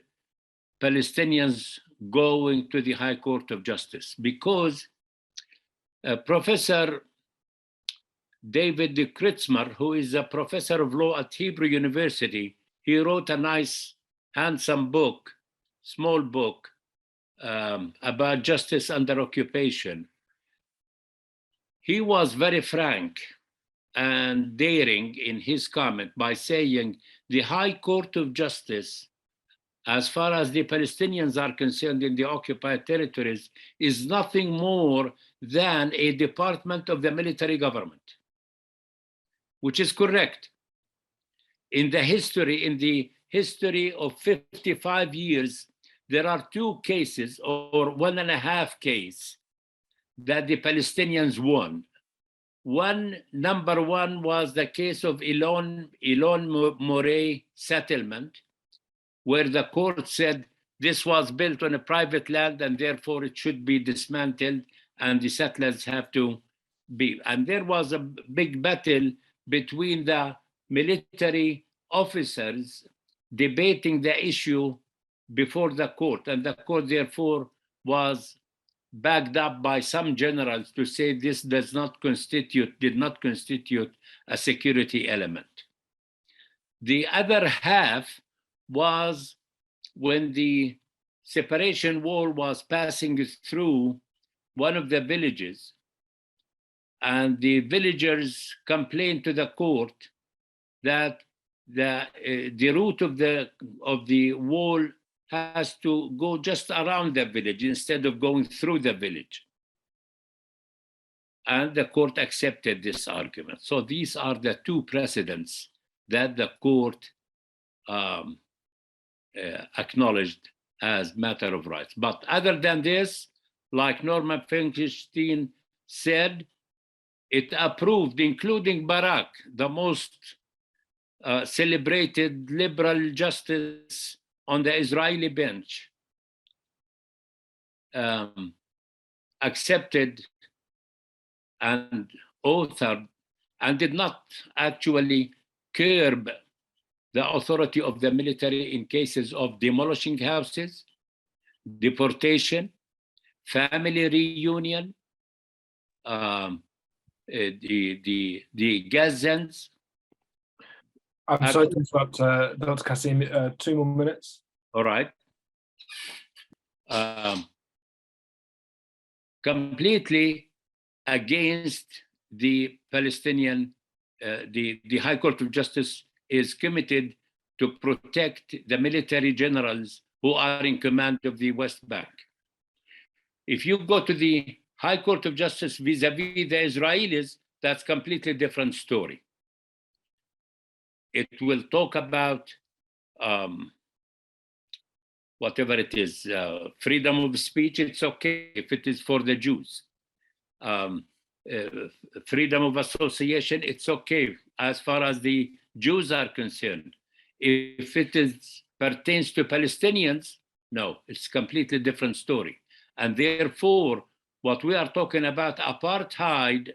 Palestinians going to the High Court of Justice, because Professor David Kritzmer, who is a professor of law at Hebrew University, he wrote a nice, handsome book, small book, about justice under occupation. He was very frank and daring in his comment by saying the High Court of Justice, as far as the Palestinians are concerned in the occupied territories, is nothing more than a department of the military government, which is correct. In the history of 55 years, there are two cases or 1.5 cases that the Palestinians won. Number one was the case of Elon Morey settlement, where the court said this was built on a private land and therefore it should be dismantled and the settlers have to be. And there was a big battle between the military officers debating the issue before the court, and the court therefore was backed up by some generals to say this did not constitute a security element. The other half was when the separation wall was passing through one of the villages, and the villagers complained to the court that the route of the wall has to go just around the village instead of going through the village. And the court accepted this argument. So these are the two precedents that the court acknowledged as matter of rights. But other than this, like Norman Finkelstein said it approved, including Barak, the most celebrated liberal justice on the Israeli bench, accepted and authored and did not actually curb the authority of the military in cases of demolishing houses, deportation, family reunion, the Gazans. I'm sorry to interrupt, Dr. Kassim, 2 more minutes. All right. Completely against the Palestinian, the High Court of Justice is committed to protect the military generals who are in command of the West Bank. If you go to the High Court of Justice vis-a-vis the Israelis, that's completely different story. It will talk about whatever it is, freedom of speech, it's okay if it is for the Jews. Freedom of association, it's okay as far as the Jews are concerned. If it pertains to Palestinians, no, it's completely different story. And therefore, what we are talking about, apartheid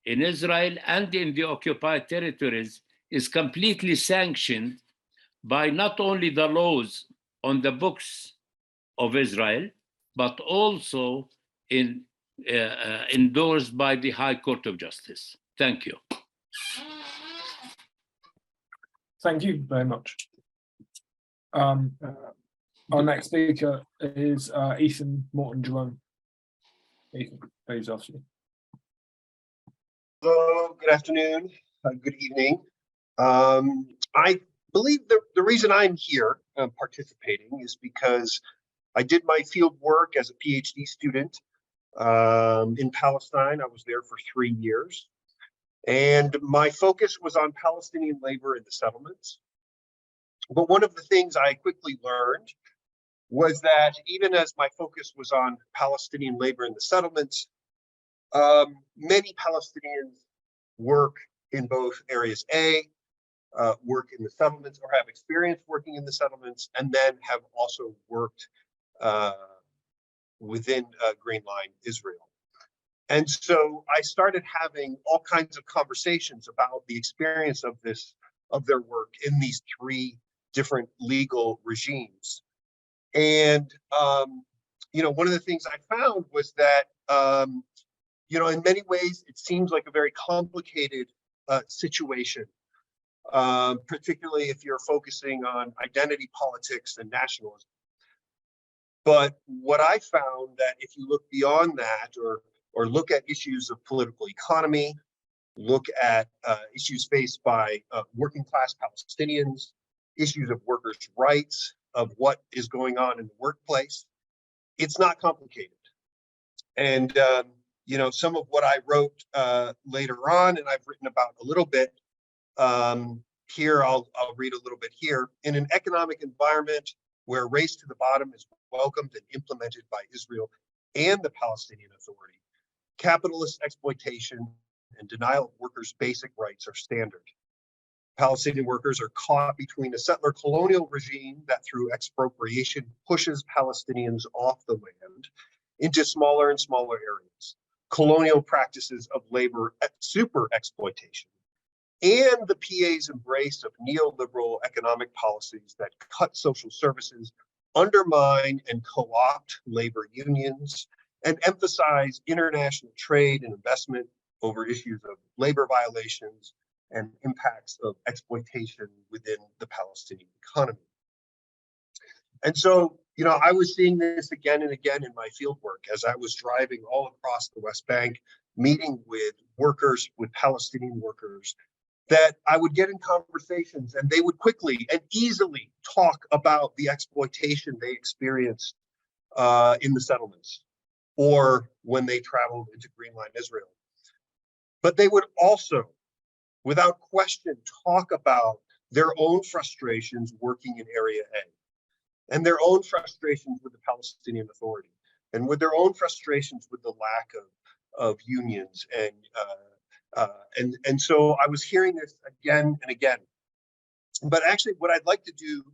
in Israel and in the occupied territories, is completely sanctioned by not only the laws on the books of Israel, but also endorsed by the High Court of Justice. Thank you. Thank you very much. Our next speaker is Ethan Morton Jerome. Ethan, please, after you. Hello, good afternoon, good evening. I believe the reason I'm here participating is because I did my field work as a PhD student in Palestine. I was there for 3 years. And my focus was on Palestinian labor in the settlements. But one of the things I quickly learned was that even as my focus was on Palestinian labor in the settlements, many Palestinians work in both areas A, work in the settlements or have experience working in the settlements, and then have also worked within Green Line Israel. And so I started having all kinds of conversations about the experience of their work in these 3 different legal regimes. And one of the things I found was that in many ways it seems like a very complicated situation, particularly if you're focusing on identity politics and nationalism. But what I found that if you look beyond that, or look at issues of political economy, look at issues faced by working class Palestinians, issues of workers' rights, of what is going on in the workplace, it's not complicated. And some of what I wrote later on, and I've written about a little bit here, I'll read a little bit here. In an economic environment where race to the bottom is welcomed and implemented by Israel and the Palestinian Authority, capitalist exploitation and denial of workers' basic rights are standard. Palestinian workers are caught between a settler colonial regime that through expropriation pushes Palestinians off the land into smaller and smaller areas, colonial practices of labor super exploitation, and the PA's embrace of neoliberal economic policies that cut social services, undermine and co-opt labor unions, and emphasize international trade and investment over issues of labor violations and impacts of exploitation within the Palestinian economy. And so, I was seeing this again and again in my fieldwork as I was driving all across the West Bank, meeting with workers, with Palestinian workers, that I would get in conversations and they would quickly and easily talk about the exploitation they experienced in the settlements or when they traveled into Green Line Israel. But they would also, without question, talk about their own frustrations working in Area A and their own frustrations with the Palestinian Authority and with their own frustrations with the lack unions. And so I was hearing this again and again. But actually, what I'd like to do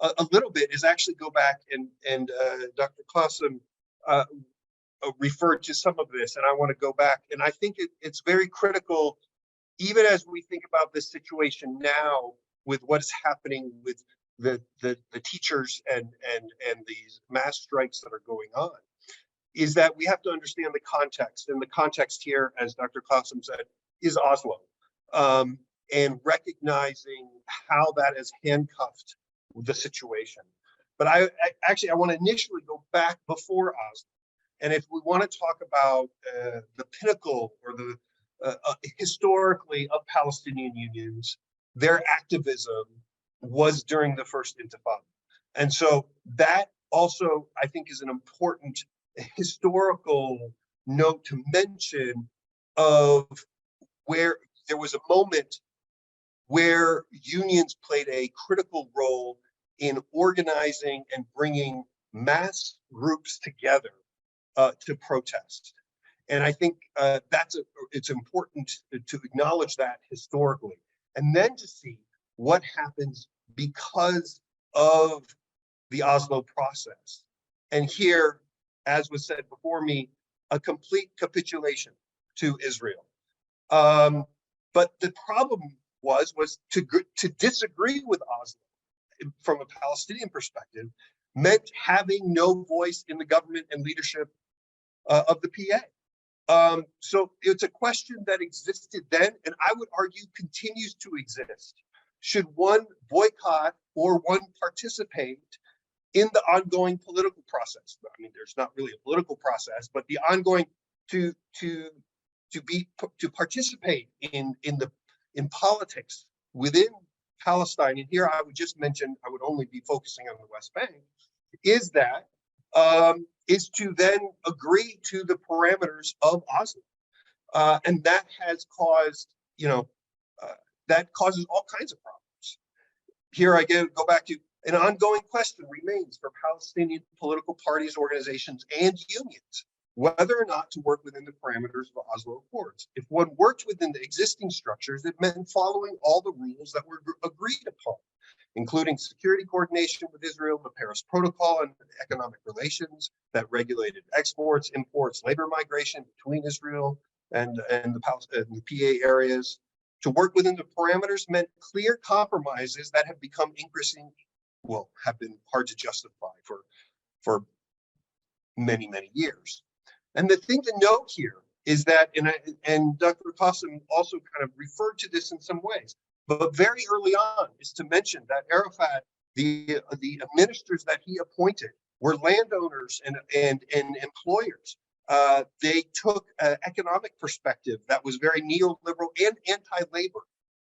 a little bit is actually go back and Dr. Clausen referred to some of this, and I want to go back. And I think it's very critical, even as we think about this situation now with what is happening with the teachers and these mass strikes that are going on, is that we have to understand the context. And the context here, as Dr. Clausen said, is Oslo, and recognizing how that has handcuffed the situation. But I want to initially go back before Oslo. And if we want to talk about the pinnacle or the historically of Palestinian unions, their activism was during the first Intifada. And so that also, I think, is an important historical note to mention of where there was a moment where unions played a critical role in organizing and bringing mass groups together to protest. And I think it's important to acknowledge that historically, and then to see what happens because of the Oslo process. And here, as was said before me, a complete capitulation to Israel. But the problem was to disagree with Oslo from a Palestinian perspective meant having no voice in the government and leadership of the PA. So it's a question that existed then, and I would argue continues to exist. Should one boycott or one participate in the ongoing political process? I mean, there's not really a political process, but the ongoing to participate in politics within Palestine. And here I would just mention, I would only be focusing on the West Bank, is to then agree to the parameters of Oslo. And that has caused, that causes all kinds of problems. Here I go back to an ongoing question remains for Palestinian political parties, organizations, and unions, whether or not to work within the parameters of the Oslo Accords. If one worked within the existing structures, it meant following all the rules that were agreed upon, including security coordination with Israel, the Paris Protocol and economic relations that regulated exports, imports, labor migration between Israel and the PA areas. To work within the parameters meant clear compromises that have become have been hard to justify for many, many years. And the thing to note here is that, and Dr. Qasim also kind of referred to this in some ways, but very early on is to mention that Arafat, the ministers that he appointed were landowners and employers. They took an economic perspective that was very neoliberal and anti-labor.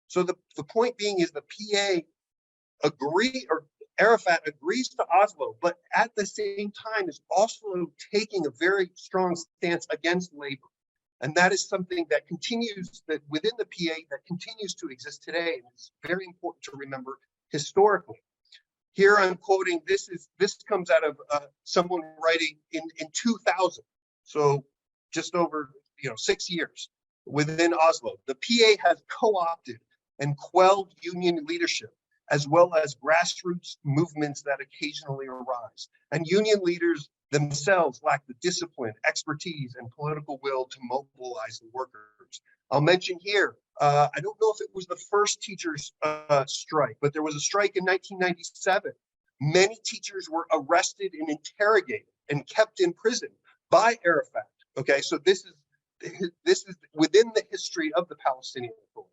So the point being is the PA Arafat agrees to Oslo, but at the same time is also taking a very strong stance against labor. And that is something that continues, that within the PA that continues to exist today. And it's very important to remember historically. Here I'm quoting, this comes out of someone writing in 2000. So just over 6 years within Oslo. The PA has co-opted and quelled union leadership, as well as grassroots movements that occasionally arise. And union leaders themselves lack the discipline, expertise, and political will to mobilize the workers. I'll mention here, I don't know if it was the first teachers' strike, but there was a strike in 1997. Many teachers were arrested and interrogated and kept in prison by Arafat. Okay, so this is within the history of the Palestinian Authority.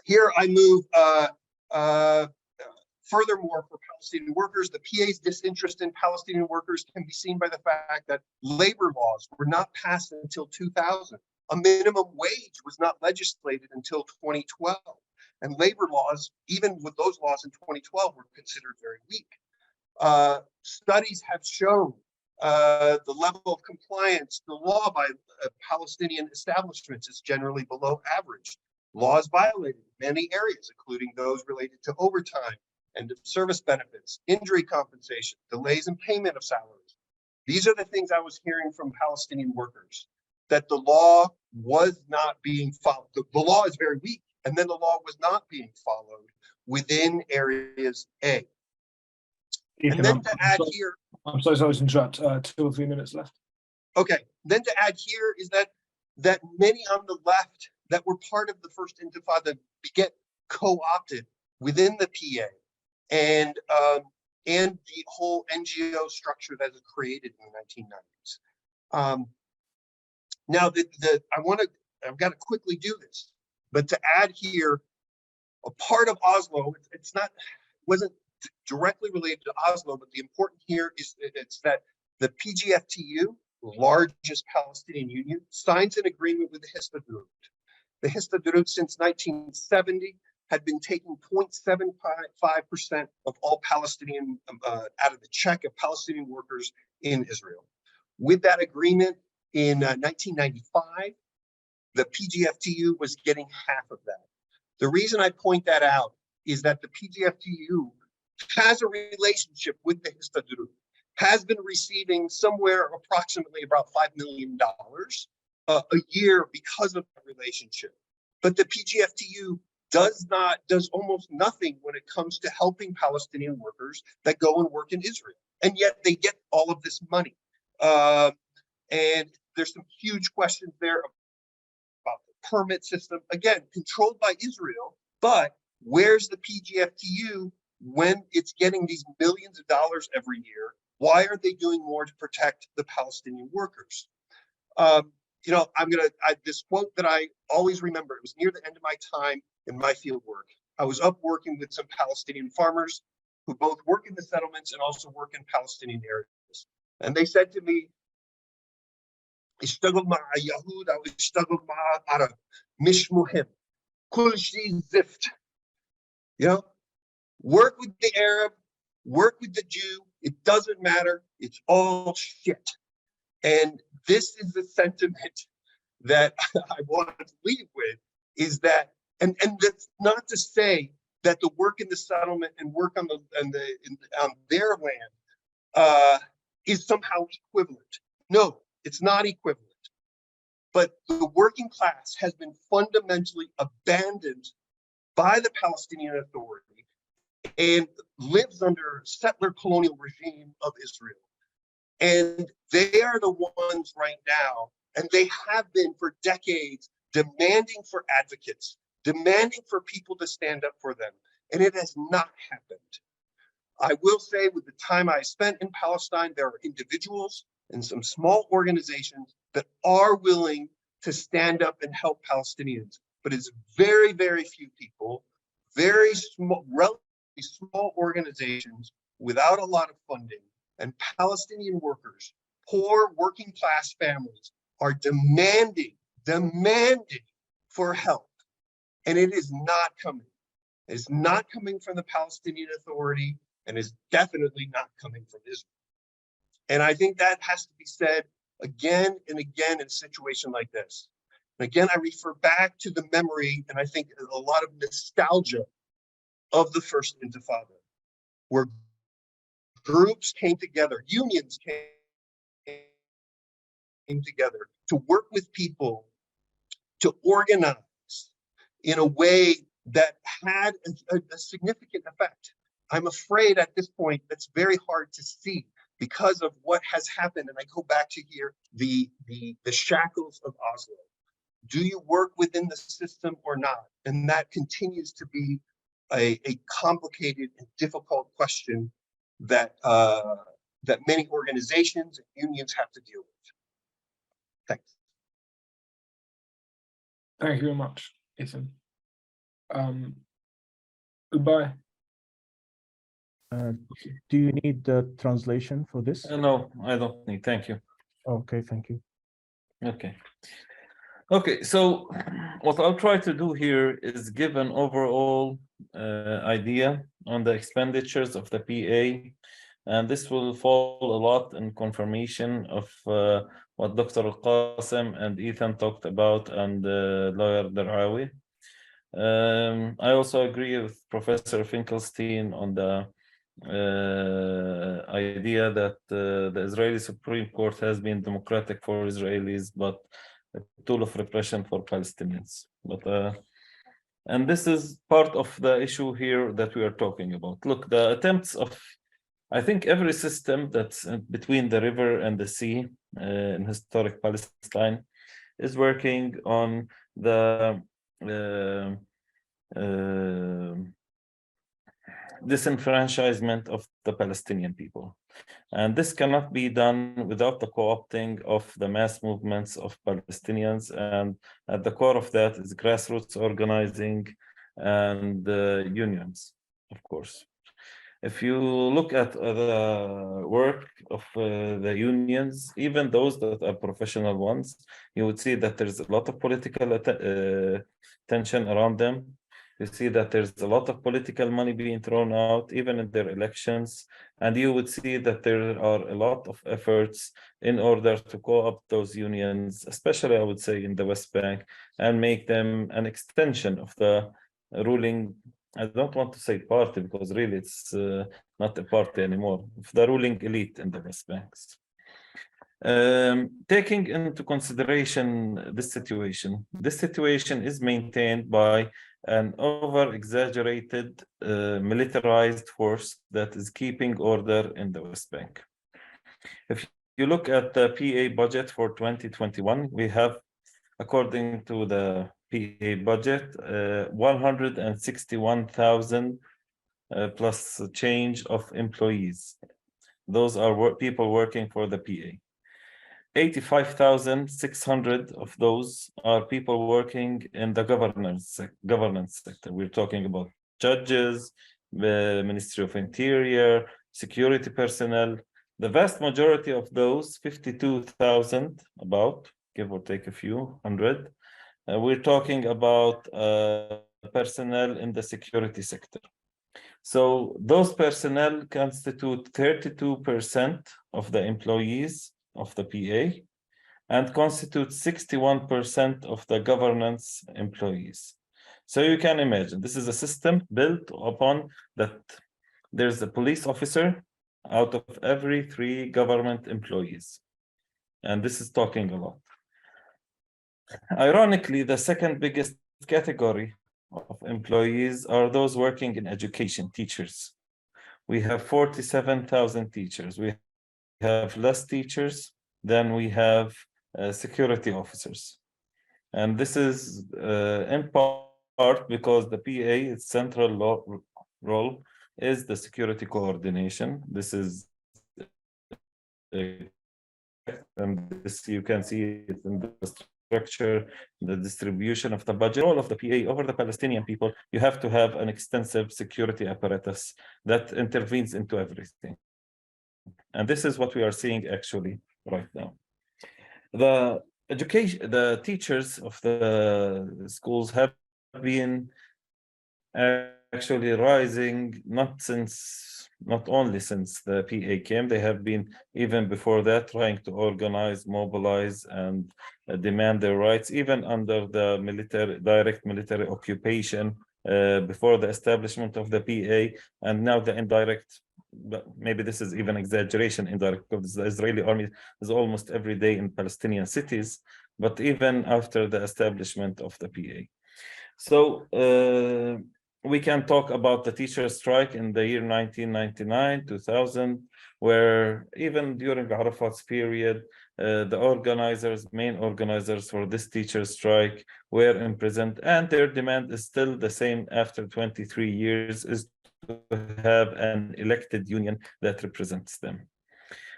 Here I move, furthermore, for Palestinian workers, the PA's disinterest in Palestinian workers can be seen by the fact that labor laws were not passed until 2000. A minimum wage was not legislated until 2012. And labor laws, even with those laws in 2012, were considered very weak. Studies have shown the level of compliance to law by Palestinian establishments is generally below average. Laws violated in many areas, including those related to overtime and service benefits, injury compensation, delays in payment of salaries. These are the things I was hearing from Palestinian workers, that the law was not being followed. The law is very weak, and then the law was not being followed within areas A. And Ethan, then to add here, I'm so sorry to interrupt. 2 or 3 minutes left. okay, then to add here is that many on the left that were part of the first Intifada get co-opted within the PA and the whole NGO structure that was created in the 1990s. Now, I've got to quickly do this, but to add here, a part of Oslo, wasn't directly related to Oslo, but the important here is it's that the PGFTU, the largest Palestinian union, signs an agreement with the Histadrut. The Histadrut since 1970 had been taking 0.75% of all Palestinian out of the check of Palestinian workers in Israel. With that agreement in 1995, the PGFTU was getting half of that. The reason I point that out is that the PGFTU has a relationship with the Histadrut, has been receiving somewhere approximately about $5 million a year because of that relationship. But the PGFTU does almost nothing when it comes to helping Palestinian workers that go and work in Israel. And yet they get all of this money. And there's some huge questions there about the permit system, again, controlled by Israel, but where's the PGFTU when it's getting these millions of dollars every year? Why aren't they doing more to protect the Palestinian workers? This quote that I always remember, it was near the end of my time in my field work. I was up working with some Palestinian farmers who both work in the settlements and also work in Palestinian areas. And they said to me, اشتغل مع يهود أو اشتغل مع عرب مش مهم كل شيء زفت. Work with the Arab, work with the Jew, it doesn't matter, it's all shit. And this is the sentiment that I want to leave with, is that, and that's not to say that the work in the settlement and work on their land is somehow equivalent. No, it's not equivalent. But the working class has been fundamentally abandoned by the Palestinian Authority and lives under settler colonial regime of Israel. And they are the ones right now, and they have been for decades, demanding for advocates, demanding for people to stand up for them. And it has not happened. I will say, with the time I spent in Palestine, there are individuals and some small organizations that are willing to stand up and help Palestinians. But it's very, very few people, very small, relatively small organizations without a lot of funding. And Palestinian workers, poor working class families, are demanding for help. And it is not coming. It's not coming from the Palestinian Authority, and is definitely not coming from Israel. And I think that has to be said again and again in a situation like this. And again, I refer back to the memory, and I think a lot of nostalgia of the first Intifada, where groups came together, unions came together to work with people, to organize in a way that had a significant effect. I'm afraid at this point that's very hard to see because of what has happened. And I go back to here, the shackles of Oslo. Do you work within the system or not? And that continues to be a complicated and difficult question that that many organizations and unions have to deal with. Thanks. Thank you very much, Ethan. Goodbye. Do you need the translation for this? No, I don't need. Thank you. Okay, thank you. Okay, so what I'll try to do here is give an overall idea on the expenditures of the PA, and this will fall a lot in confirmation of what Dr. Al-Qasim and Ethan talked about, and Lawyer Daraawi. I also agree with Professor Finkelstein on the idea that the Israeli Supreme Court has been democratic for Israelis, but a tool of repression for Palestinians. But and this is part of the issue here that we are talking about. Look, the attempts of, I think every system that's between the river and the sea in historic Palestine is working on the disenfranchisement of the Palestinian people. And this cannot be done without the co-opting of the mass movements of Palestinians. And at the core of that is grassroots organizing and unions, of course. If you look at the work of the unions, even those that are professional ones, you would see that there's a lot of political tension around them. You see that there's a lot of political money being thrown out, even in their elections. And you would see that there are a lot of efforts in order to co-opt those unions, especially I would say in the West Bank, and make them an extension of the ruling, I don't want to say party, because really it's not a party anymore, of the ruling elite in the West Banks. Taking into consideration this situation is maintained by an over-exaggerated militarized force that is keeping order in the West Bank. If you look at the PA budget for 2021, we have, according to the PA budget, 161,000 plus change of employees. Those are people working for the PA. 85,600 of those are people working in the governance sector. We're talking about judges, the Ministry of Interior, security personnel. The vast majority of those, 52,000, about, give or take a few hundred, we're talking about personnel in the security sector. So those personnel constitute 32% of the employees of the PA and constitute 61% of the governance employees. So you can imagine, this is a system built upon that there's a police officer out of every 3 government employees. And this is talking a lot. Ironically, the second biggest category of employees are those working in education, teachers. We have 47,000 teachers. We have less teachers than we have security officers. And this is in part because the PA, its central role is the security coordination. This is, and this you can see it in the structure, the distribution of the budget, all of the PA over the Palestinian people. You have to have an extensive security apparatus that intervenes into everything. And this is what we are seeing actually right now. The teachers of the schools have been actually rising, not only since the PA came, they have been even before that trying to organize, mobilize, and demand their rights, even under the direct military occupation before the establishment of the PA, and now the indirect, but maybe this is even exaggeration, indirect, because the Israeli army is almost every day in Palestinian cities, but even after the establishment of the PA. So we can talk about the teacher strike in the year 1999, 2000, where even during Arafat's period, the main organizers for this teacher strike were imprisoned, and their demand is still the same after 23 years, is to have an elected union that represents them.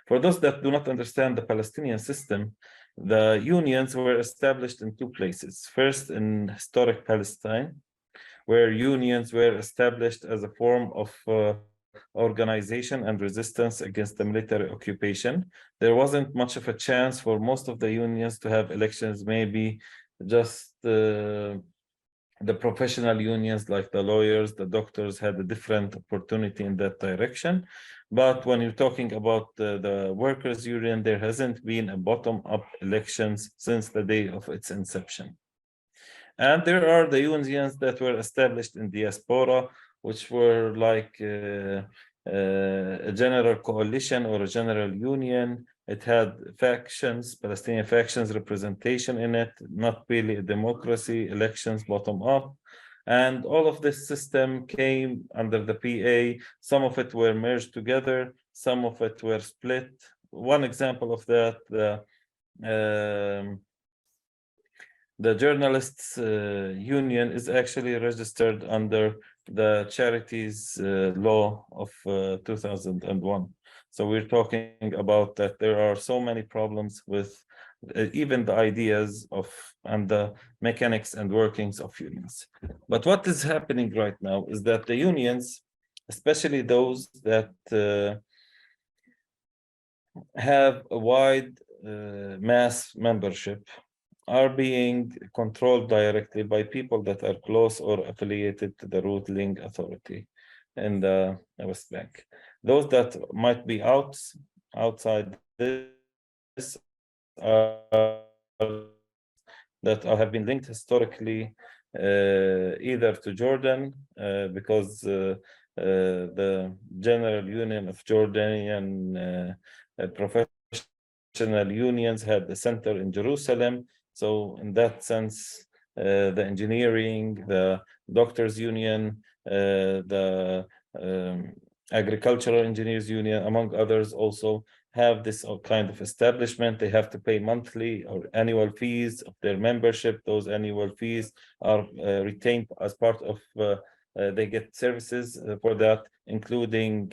For those that do not understand the Palestinian system, the unions were established in 2 places. First, in historic Palestine, where unions were established as a form of organization and resistance against the military occupation. There wasn't much of a chance for most of the unions to have elections, maybe just the professional unions like the lawyers, the doctors had a different opportunity in that direction. But when you're talking about the workers' union, there hasn't been a bottom-up elections since the day of its inception. And there are the unions that were established in diaspora, which were like a general coalition or a general union. It had factions, Palestinian factions representation in it, not really a democracy, elections bottom up. And all of this system came under the PA. Some of it were merged together, some of it were split. One example of that, the journalists union is actually registered under the charities law of 2001. So we're talking about that there are so many problems with even the ideas of and the mechanics and workings of unions. But what is happening right now is that the unions, especially those that have a wide mass membership, are being controlled directly by people that are close or affiliated to the ruling authority in the West Bank. Those that might be outside this that have been linked historically either to Jordan because the General Union of Jordanian professional unions had the center in Jerusalem. So in that sense, the engineering, the doctors union, the agricultural engineers union, among others, also have this kind of establishment. They have to pay monthly or annual fees of their membership. Those annual fees are retained as part of, they get services for that, including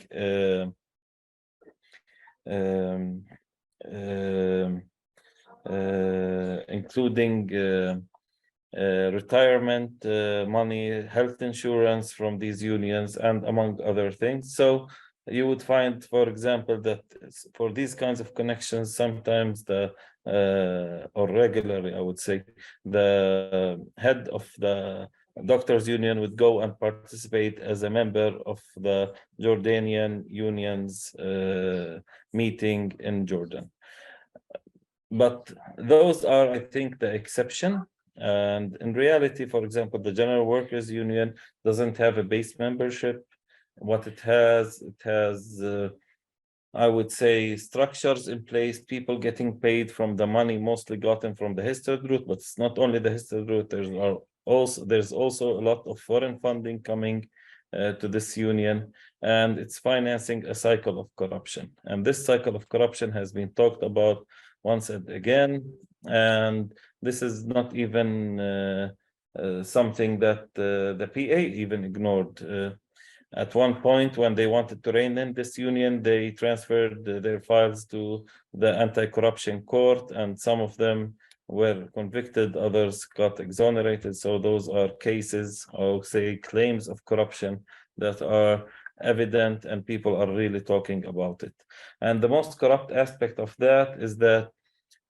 retirement money, health insurance from these unions, and among other things. So you would find, for example, that for these kinds of connections, sometimes the or regularly, I would say, the head of the doctors union would go and participate as a member of the Jordanian union's meeting in Jordan. But those are, I think, the exception. And in reality, for example, the General Workers Union doesn't have a base membership. What it has, I would say, structures in place, people getting paid from the money mostly gotten from the Histadrut, but it's not only the Histadrut, there's also a lot of foreign funding coming to this union, and it's financing a cycle of corruption. And this cycle of corruption has been talked about once and again, and this is not even something that the PA even ignored. At one point, when they wanted to rein in this union, they transferred their files to the anti-corruption court, and some of them were convicted, others got exonerated. So those are cases, I would say, claims of corruption that are evident and people are really talking about it. And the most corrupt aspect of that is that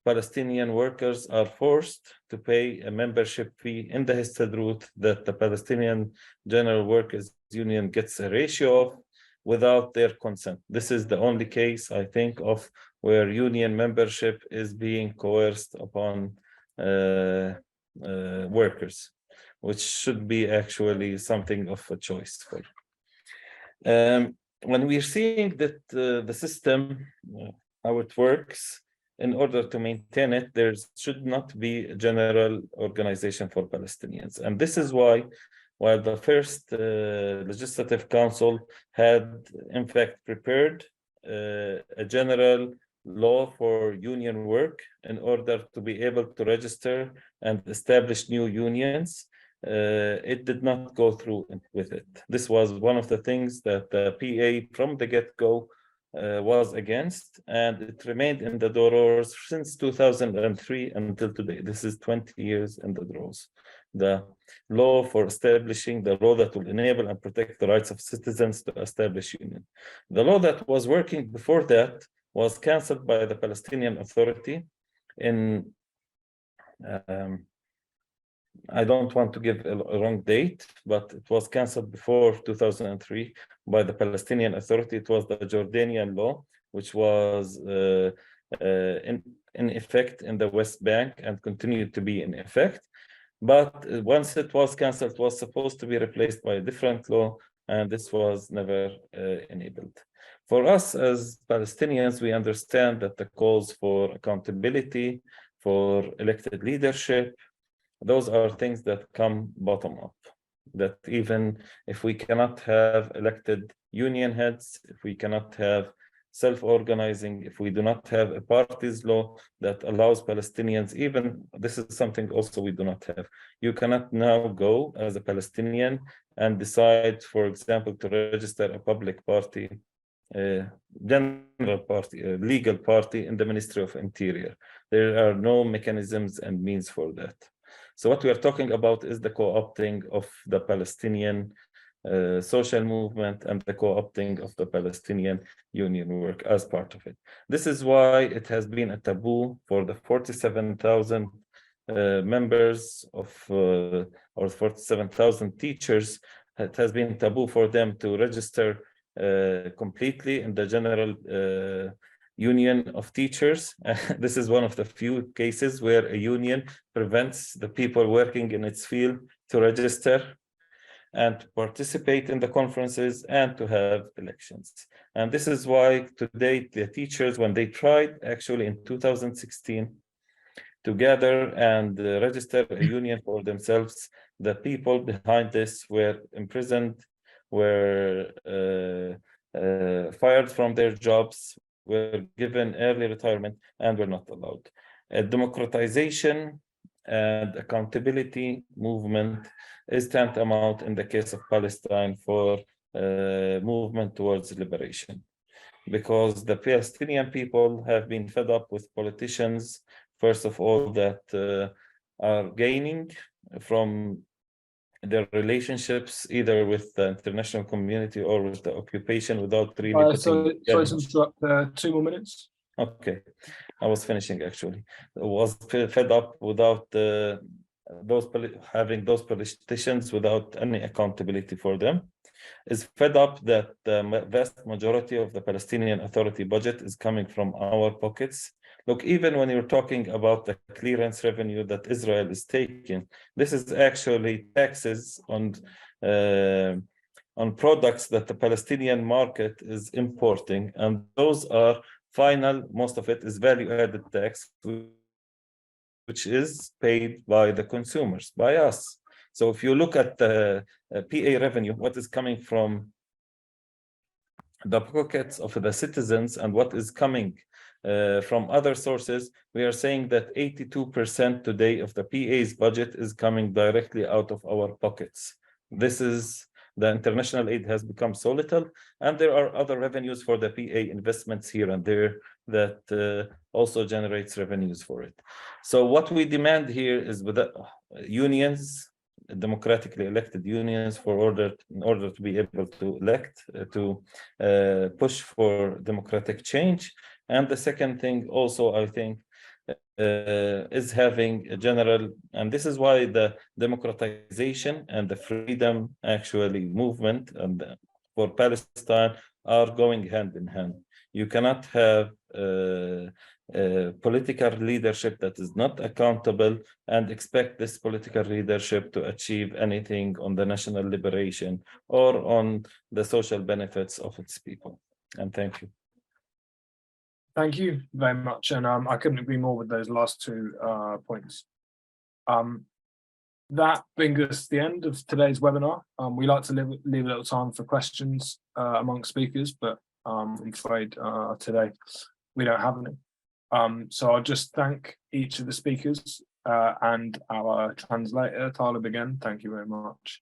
Palestinian workers are forced to pay a membership fee in the Histadrut that the Palestinian General Workers Union gets a ratio of without their consent. This is the only case, I think, of where union membership is being coerced upon workers, which should be actually something of a choice for. When we're seeing that the system, how it works, in order to maintain it, there should not be a general organization for Palestinians. And this is why, while the first Legislative Council had, in fact, prepared a general law for union work in order to be able to register and establish new unions, it did not go through with it. This was one of the things that the PA from the get-go was against, and it remained in the drawers since 2003 until today. This is 20 years in the drawers. The law for establishing the law that will enable and protect the rights of citizens to establish union. The law that was working before that was cancelled by the Palestinian Authority in I don't want to give a wrong date, but it was cancelled before 2003 by the Palestinian Authority. It was the Jordanian law, which was in effect in the West Bank and continued to be in effect. But once it was cancelled, it was supposed to be replaced by a different law, and this was never enabled. For us as Palestinians, we understand that the calls for accountability, for elected leadership, those are things that come bottom up. That even if we cannot have elected union heads, if we cannot have self-organizing, if we do not have a parties law that allows Palestinians, even this is something also we do not have. You cannot now go as a Palestinian and decide, for example, to register a public party, general party, a legal party in the Ministry of Interior. There are no mechanisms and means for that. So what we are talking about is the co-opting of the Palestinian social movement and the co-opting of the Palestinian union work as part of it. This is why it has been a taboo for the 47,000 members of or 47,000 teachers. It has been taboo for them to register completely in the general union of teachers. This is one of the few cases where a union prevents the people working in its field to register and to participate in the conferences and to have elections. And this is why today the teachers, when they tried actually in 2016 to gather and register a union for themselves, the people behind this were imprisoned, were fired from their jobs, were given early retirement, and were not allowed. A democratization and accountability movement is tantamount in the case of Palestine for movement towards liberation, because the Palestinian people have been fed up with politicians, first of all, that are gaining from their relationships either with the international community or with the occupation without really sorry to interrupt, 2 more minutes. Okay, I was finishing actually. Was fed up without having those politicians without any accountability for them. Is fed up that the vast majority of the Palestinian Authority budget is coming from our pockets. Look, even when you're talking about the clearance revenue that Israel is taking, this is actually taxes on products that the Palestinian market is importing, and those are final, most of it is value-added tax, which is paid by the consumers, by us. So if you look at the PA revenue, what is coming from the pockets of the citizens and what is coming from other sources, we are saying that 82% today of the PA's budget is coming directly out of our pockets. This is, the international aid has become so little, and there are other revenues for the PA investments here and there that also generates revenues for it. So what we demand here is with the unions, democratically elected unions, in order to be able to elect, to push for democratic change. And the second thing also, I think, is having a general, and this is why the democratization and the freedom actually movement and for Palestine are going hand in hand. You cannot have political leadership that is not accountable and expect this political leadership to achieve anything on the national liberation or on the social benefits of its people. And thank you. Thank you very much, and I couldn't agree more with those last 2 points. That brings us to the end of today's webinar. We like to leave a little time for questions amongst speakers, but I'm afraid today we don't have any. So I'll just thank each of the speakers and our translator, Talib, again. Thank you very much.